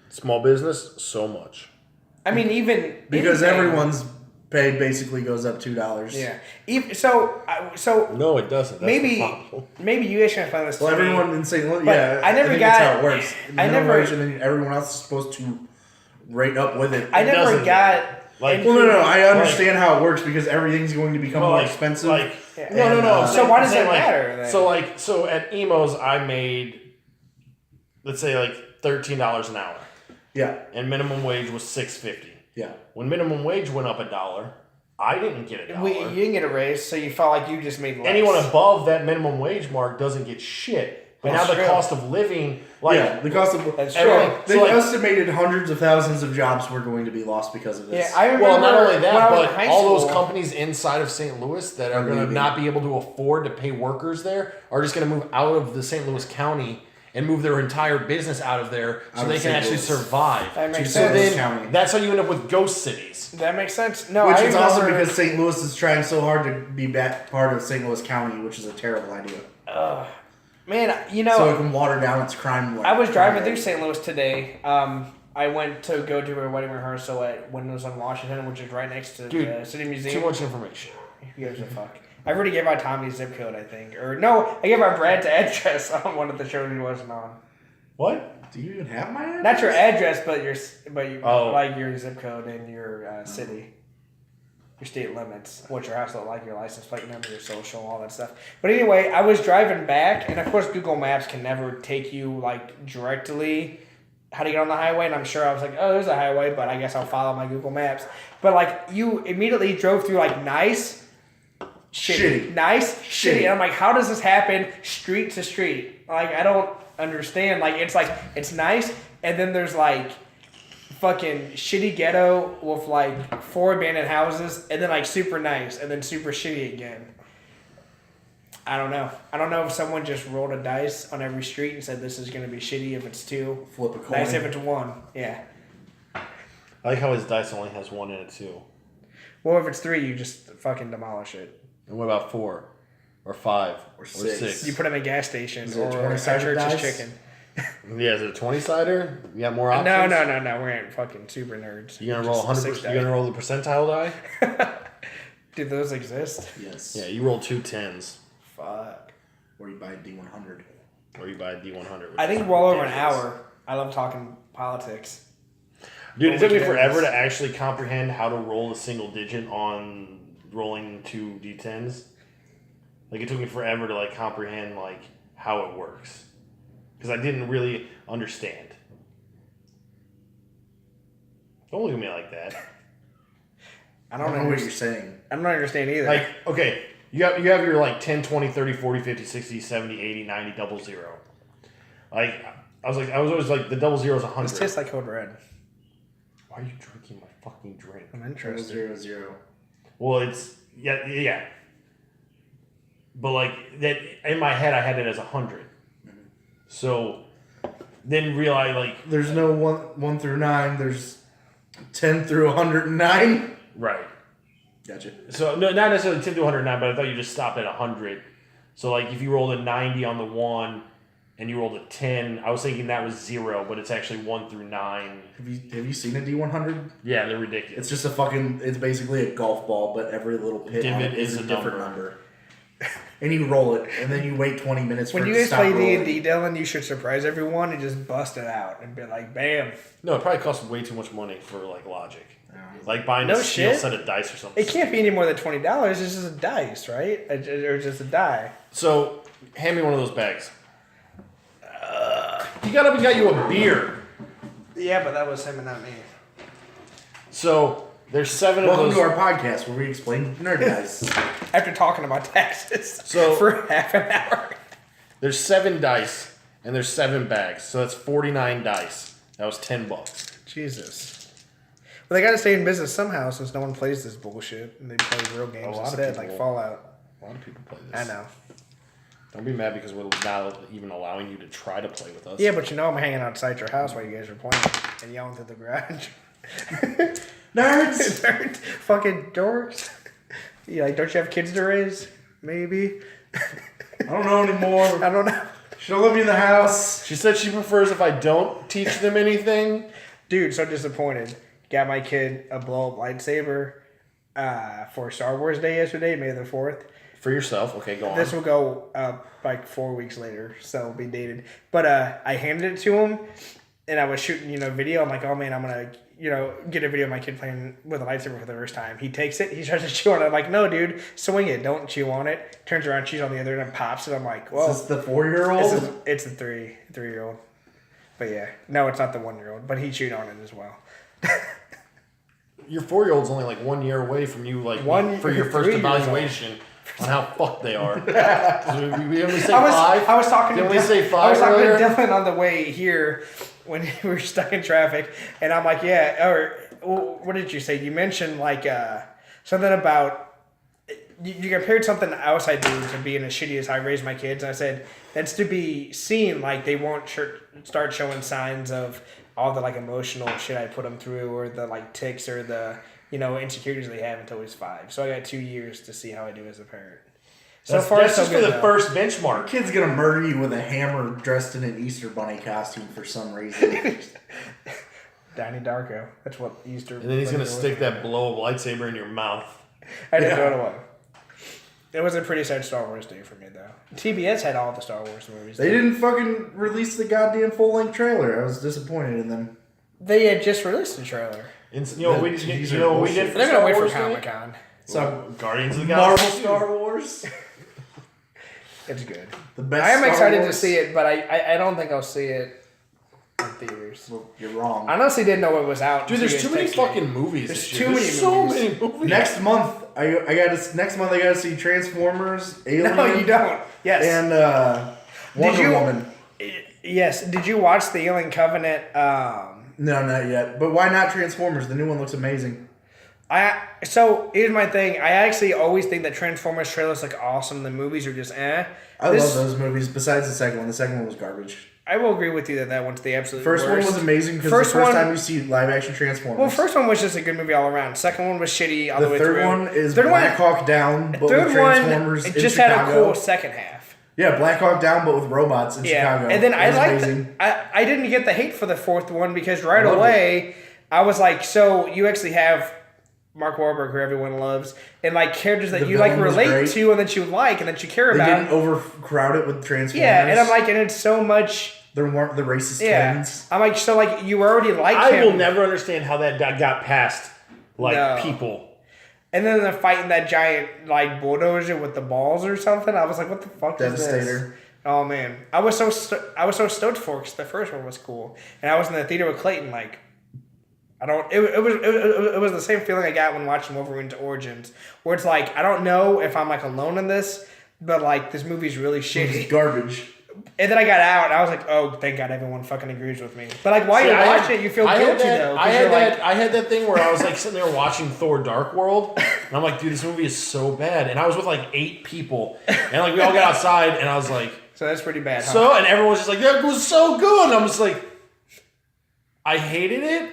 Small business, so much. I mean, even Because anything. everyone's pay basically goes up $2. Yeah. So No, it doesn't. That's maybe the problem. you guys can explain this. Well, to me. everyone in St. Louis, But yeah, I never think got- that's how it works. I Minimum never- wage, and then everyone else is supposed to rate up with it. I never doesn't- got. like- Well, no, I understand how it works because everything's going to become Well, more like, expensive. Like, Yeah. no. So why does it matter, then? So at Emo's, I made, let's say like $13 an hour, yeah, and minimum wage was $6.50. yeah. When minimum wage went up $1, I didn't get $1. You didn't get a raise, so you felt like you just made less. Anyone above that minimum wage mark doesn't get shit. But That's now the true. cost of living, like, Yeah, the cost of That's everything- true. they so, like- estimated hundreds of thousands of jobs were going to be lost because of this. Yeah, I remember. well, not only when that, I was but in high all those school- companies inside of St. Louis that are going to leaving. not be able to afford to pay workers there are just going to move out of the St. Louis County and move their entire business out of there so Out of they can St. actually Louis. survive. That makes So sense. then County. that's how you end up with ghost cities. That makes sense. No, Which I is awesome remember- because St. Louis is trying so hard to be back part of St. Louis County, which is a terrible idea. Man, you know, So it can water down its crime. I was driving crime through rate. St. Louis today. I went to go do a wedding rehearsal at Windows on Washington, which is right next to Dude, the City Museum. Too much information. Who gives a fuck? I already gave out Tommy's zip code, I think. Or no, I gave out Brad's address on one of the shows he wasn't on. What? Do you even have my address? Not your address, but Oh. like your zip code and your city. Your state limits, what your house look like, your license plate number, your social, all that stuff. But anyway, I was driving back, and of course Google Maps can never take you like directly how to get on the highway, and I'm sure I was like, oh, there's a highway, but I guess I'll follow my Google Maps. But like you immediately drove through like nice, shitty, nice, shitty. And I'm like, how does this happen street to street? Like I don't understand. Like it's nice, and then there's like fucking shitty ghetto with like 4 abandoned houses, and then like super nice, and then super shitty again. I don't know. I don't know if someone just rolled a dice on every street and said this is gonna be shitty if it's 2, Flip a coin. nice if it's 1. Yeah. I like how his dice only has 1 in it too. Well, if it's 3, you just fucking demolish it. And what about 4? Or 5? Or 6? 6? You put it in a gas station Is it a or a 20-sided church's dice? chicken. Yeah, is it a 20-sider? You got more options? No. We ain't fucking super nerds. You gonna roll Just 100%? 6 You gonna roll the percentile die? Do those exist? Yes. Yeah, you roll 2 10s. Fuck. Or you buy a D100. Or you buy a D100. I think well over an hour. I love talking politics. Dude, it took me Which forever is- to actually comprehend how to roll a single digit on rolling 2 D10s. Like, it took me forever to, like, comprehend, like, how it works. Because I didn't really understand. Don't look at me like that. I I don't don't know know what you're saying. I don't understand either. Like, okay, you have your, like, 10, 20, 30, 40, 50, 60, 70, 80, 90, double zero. Like, I was always like, the double zero is 100. this tastes like Code Red. Why are you drinking my fucking drink? I'm interested. 0-0. Well, it's yeah. But like that in my head, I had it as 100. So then realize like There's no 1 through 9. There's 10 through 109. right. Gotcha. So no, not necessarily 10 to 109, but I thought you just stopped at 100. So like if you rolled a 90 on the 1 and you rolled a 10, I was thinking that was 0, but it's actually 1 through 9. Have you seen a D100? Yeah, they're ridiculous. It's just a fucking. It's basically a golf ball, but every little pit on Divot it is is a a different number. number. And you roll it, and then you wait 20 minutes When for you it to guys stop play rolling. D&D, Dylan, you should surprise everyone and just bust it out and be like, bam. No, it probably costs way too much money for like logic. Like buying No a steel shit. set of dice or something. It can't be any more than $20. It's just a dice, right? Or just a die. So hand me one of those bags. You got you a beer. Yeah, but that was him and not me. So there's 7 Welcome of to those. our podcast where we explain nerd dice. After talking about taxes So- for half an hour. There's 7 dice and there's 7 bags. So that's 49 dice. That was $10. Jesus. Well, they got to stay in business somehow since no one plays this bullshit. And they play real games lot of instead, people- like Fallout. A lot of people play this. I know. Don't be mad because we're not even allowing you to try to play with us. Yeah, but you know I'm hanging outside your house while you guys are playing and yelling through the garage. Nerds! Fucking dorks. Yeah, like, don't you have kids to raise? maybe. I don't know anymore. I don't know. She'll let me in the house. She said she prefers if I don't teach them anything. Dude, so disappointed. Got my kid a blow-up lightsaber for Star Wars Day yesterday, May the 4th. For yourself. Okay, go on. This will go up like 4 weeks later, so it'll be dated. But I handed it to him, and I was shooting, video. I'm like, oh man, I'm gonna, get a video of my kid playing with a lightsaber for the first time. He takes it, he tries to chew on it. I'm like, no, dude, swing it, don't chew on it. Turns around, chews on the other end, and pops it. I'm like, well, Is this the 4-year-old? it's a three-year-old. But yeah, no, it's not the 1-year-old, but he chewed on it as well. Your 4-year-old's only like 1 year away from you, like for your first 3 years old. evaluation on how fucked they are. we only say 5. I was talking Didn't to we say 5 I was talking earlier? to Dylan on the way here when we were stuck in traffic, and I'm like, yeah. Or what did you say? You mentioned like something about you compared something else I do to being as shitty as I raise my kids. And I said that's to be seen like they won't start showing signs of all the like emotional shit I put them through, or the like tics, or the insecurities they have until he's 5. So I got 2 years to see how I do as a parent. So That's, far, that's so just good. for the though. first benchmark. Kid's gonna murder you with a hammer dressed in an Easter bunny costume for some reason. Donnie Darko. That's what Easter. And then he's gonna stick that blow of lightsaber in your mouth. I didn't go to one. It was a pretty sad Star Wars day for me, though. TBS had all the Star Wars movies. They didn't fucking release the goddamn full-length trailer. I was disappointed in them. They had just released the trailer. And, what we did for They're Star gonna wait for Wars Day? Comic Con. So Guardians of the Marvel Galaxy. Star Wars. It's good. The best. I am Star excited to Wars? see it, but I don't think I'll see it in theaters. Well, you're wrong. I honestly didn't know it was out. Dude, until there's you too guys many texted me. fucking movies. There's this too year. many so movies. many movies. Next month, I gotta see Transformers, Alien, No, you don't. Yes. and Wonder Woman. Yes. Did you watch the Alien Covenant? No, not yet. But why not Transformers? The new one looks amazing. So here's my thing. I actually always think that Transformers trailers look awesome. The movies are just eh. I love those movies. Besides the second one, the second one was garbage. I will agree with you that one's the absolute First worst. one was amazing because First the first one- time you see live action Transformers. Well, first one was just a good movie all around. Second one was shitty all the the way third through. one is Third Black one- Hawk Down, but with Third Transformers one, it in just Chicago. had a cool second half. Yeah, Black Hawk Down, but with robots in Chicago. And then It I was liked. amazing. I didn't get the hate for the fourth one because right Loved away I was like, so you actually have Mark Wahlberg, who everyone loves, and like characters that The you like villain was relate great. to and that you like and that you care They about. didn't overcrowd it with Transformers. Yeah, and I'm like, and it's so much. There weren't the racist Yeah, twins. I'm like, so like you already like I him. will never understand how that got past No. people. And then they're fighting that giant like bulldozer with the balls or something. I was like, what the fuck is this? Devastator. Oh man, I was so stoked for it because the first one was cool, and I was in the theater with Clayton. Like, I don't. It was the same feeling I got when watching Wolverine's Origins, where it's like I don't know if I'm like alone in this, but like this movie's really It's shitty. garbage. And then I got out, and I was like, oh, thank God, everyone fucking agrees with me. But like, while See, you're I had- watching it, you feel I had guilty that- though. 'cause I had you're that. like, I had that thing where I was like sitting there watching Thor: Dark World, and I'm like, dude, this movie is so bad. And I was with like 8 people, and like we all got outside, and I was like, so that's pretty bad. Huh? so, and everyone was just like, that was so good. And I'm just like, I hated it.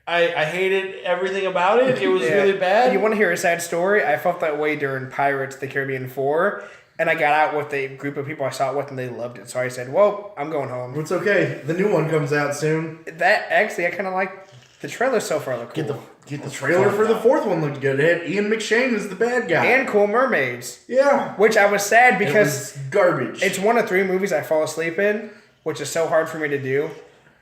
I hated everything about it. It was Yeah. really bad. You want to hear a sad story? I felt that way during Pirates of the Caribbean 4, and I got out with a group of people I saw it with, and they loved it. So I said, well, I'm going home. It's okay. The new one comes out soon. That actually, I kind of like the trailer so far. Look cool. Get The trailer for the fourth one looked good. It had Ian McShane as the bad guy. and Cool Mermaids, yeah. which I was sad It because was garbage. it's one of 3 movies I fall asleep in, which is so hard for me to do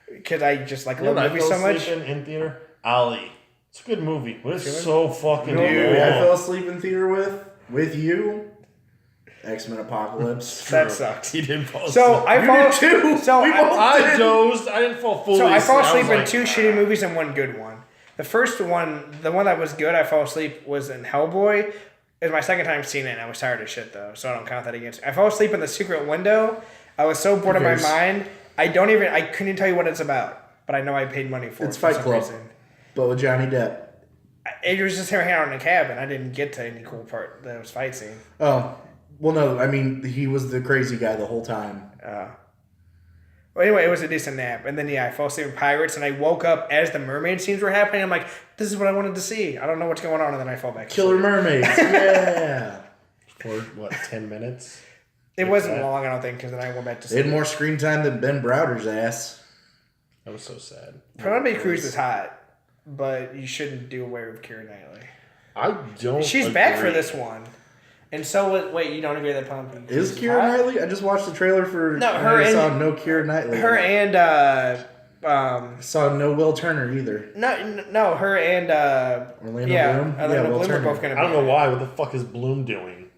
because I just like You know love what I movies fell so much. asleep in theater? Ali. It's a good movie, but it's so fucking You know what movie I long. fell asleep in theater with you? X-Men Apocalypse. That sucks. He didn't fall asleep. So I You fall did too. So We both I did. dozed. I didn't fall fully So I fall asleep was in like, 2 shitty movies and 1 good one. The first one, the one that was good, I fell asleep was in Hellboy. It was my second time seeing it, and I was tired of shit though, so I don't count that against. I fell asleep in The Secret Window. I was so bored of my cares? mind. I couldn't even tell you what it's about, but I know I paid money for It's it for Fight some Club. reason. But with Johnny Depp. It was just him hanging out in a cabin. I didn't get to any cool part that was fight scene. Oh. Well, no. I mean, he was the crazy guy the whole time. Well, anyway, it was a decent nap, and then I fell asleep in Pirates, and I woke up as the mermaid scenes were happening. I'm like, this is what I wanted to see. I don't know what's going on, and then I fell back. Killer asleep. Mermaids. Yeah. For what, 10 minutes? It Like wasn't that? long, I don't think, because then I went back to They had sleep. more screen time than Ben Browder's ass. That was so sad. Penelope Cruz is hot, but you shouldn't do away with Keira Knightley. I don't. She's back for agree. this one. And so, wait, you don't agree that Penelope Cruz Is Keira hot? Knightley? I just watched the trailer for. No, and her I and- saw no Keira Knightley. Her and, I saw no Will Turner either. no, her and, Orlando yeah, Bloom? Orlando Yeah, Will Bloom are Turner. both going to be I don't know in it. why. What the fuck is Bloom doing?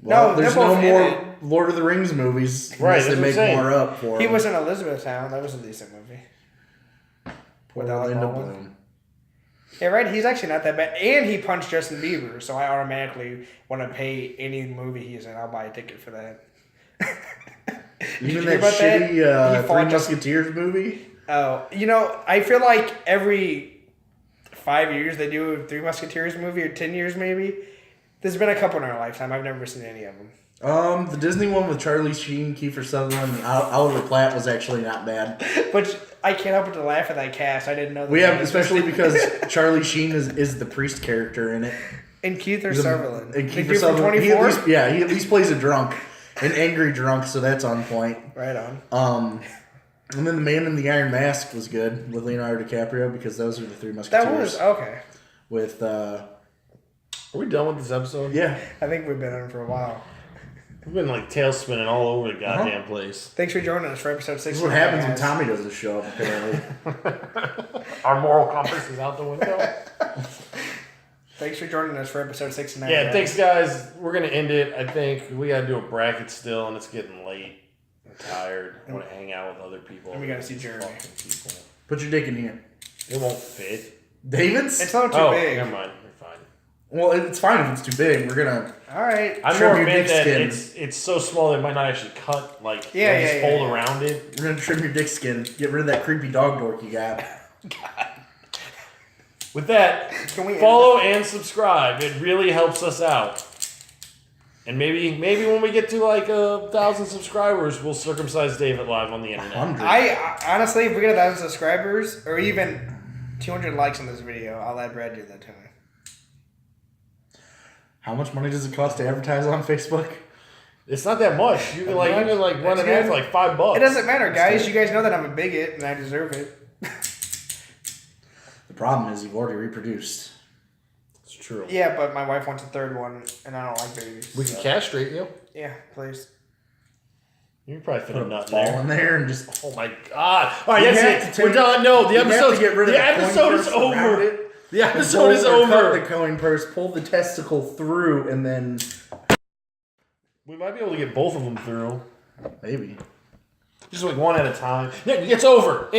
Well, No, there's they're no both in more it. Lord of the Rings movies. Right, Unless that's they what make I'm saying. more up for He him. was in Elizabethtown. That was a decent movie. Poor with Alec Orlando Baldwin. Bloom. Yeah, right. He's actually not that bad. And he punched Justin Bieber, so I automatically want to pay any movie he's in. I'll buy a ticket for that. Did you Even hear that about that? shitty He Three fought Justin- Musketeers movie. Oh, I feel like every 5 years they do a Three Musketeers movie, or 10 years maybe. There's been a couple in our lifetime. I've never seen any of them. The Disney one with Charlie Sheen, Kiefer Sutherland, and Oliver Platt was actually not bad. But I can't help but to laugh at that cast. I didn't know that. We have, especially because Charlie Sheen is the priest character in it. And Keith He's Sutherland. And The Kiefer dude from Sutherland, he 24? at least plays a drunk, an angry drunk, so that's on point. Right on. And then The Man in the Iron Mask was good with Leonardo DiCaprio because those are the Three Musketeers. That was, okay. With Are we done with this episode? yeah. I think we've been on it for a while. We've been like tail spinning all over the goddamn place. Thanks for joining us for episode 6. This is what happens when Tommy doesn't show up. Apparently. Our moral compass is out the window. Thanks for joining us for episode 6 and 9. Yeah, thanks guys. We're gonna end it. I think we gotta do a bracket still, and it's getting late. I'm tired. I want to hang out with other people. And we gotta see Jeremy. Fucking people. Put your dick in here, It won't fit. David's. It's not too Oh, big. never mind. You're fine. Well, it's fine if it's too big. We're gonna. All right. I'm Trim more your meant dick that skin. it's so small that it might not actually cut. Like Yeah, just yeah, fold yeah. around it. We're gonna trim your dick skin. Get rid of that creepy dog dork you got. With that, Can we end follow and subscribe. It really helps us out. And maybe when we get to like 1,000 subscribers, we'll circumcise David live on the internet. 100. I honestly, if we get 1,000 subscribers or even 200 likes on this video, I'll let Brad do that to me. How much money does it cost to advertise on Facebook? It's not that much. You can like run It's an ad for good. like $5. It doesn't matter, guys. You guys know that I'm a bigot and I deserve it. The problem is you've already reproduced. It's true. Yeah, but my wife wants a third one and I don't like babies. We can so- castrate you. Yeah, please. You can probably fit Put a a nut in ball there. in there and just. Oh my god! All right, You that's have it. to We're take- done. No, the you have to episode. get rid of The the coin episode is purse around over. it. The episode is Fold or cut over. the coin purse, pull the testicle through, and then We might be able to get both of them through. maybe. Just like one at a time. Yeah, it's over.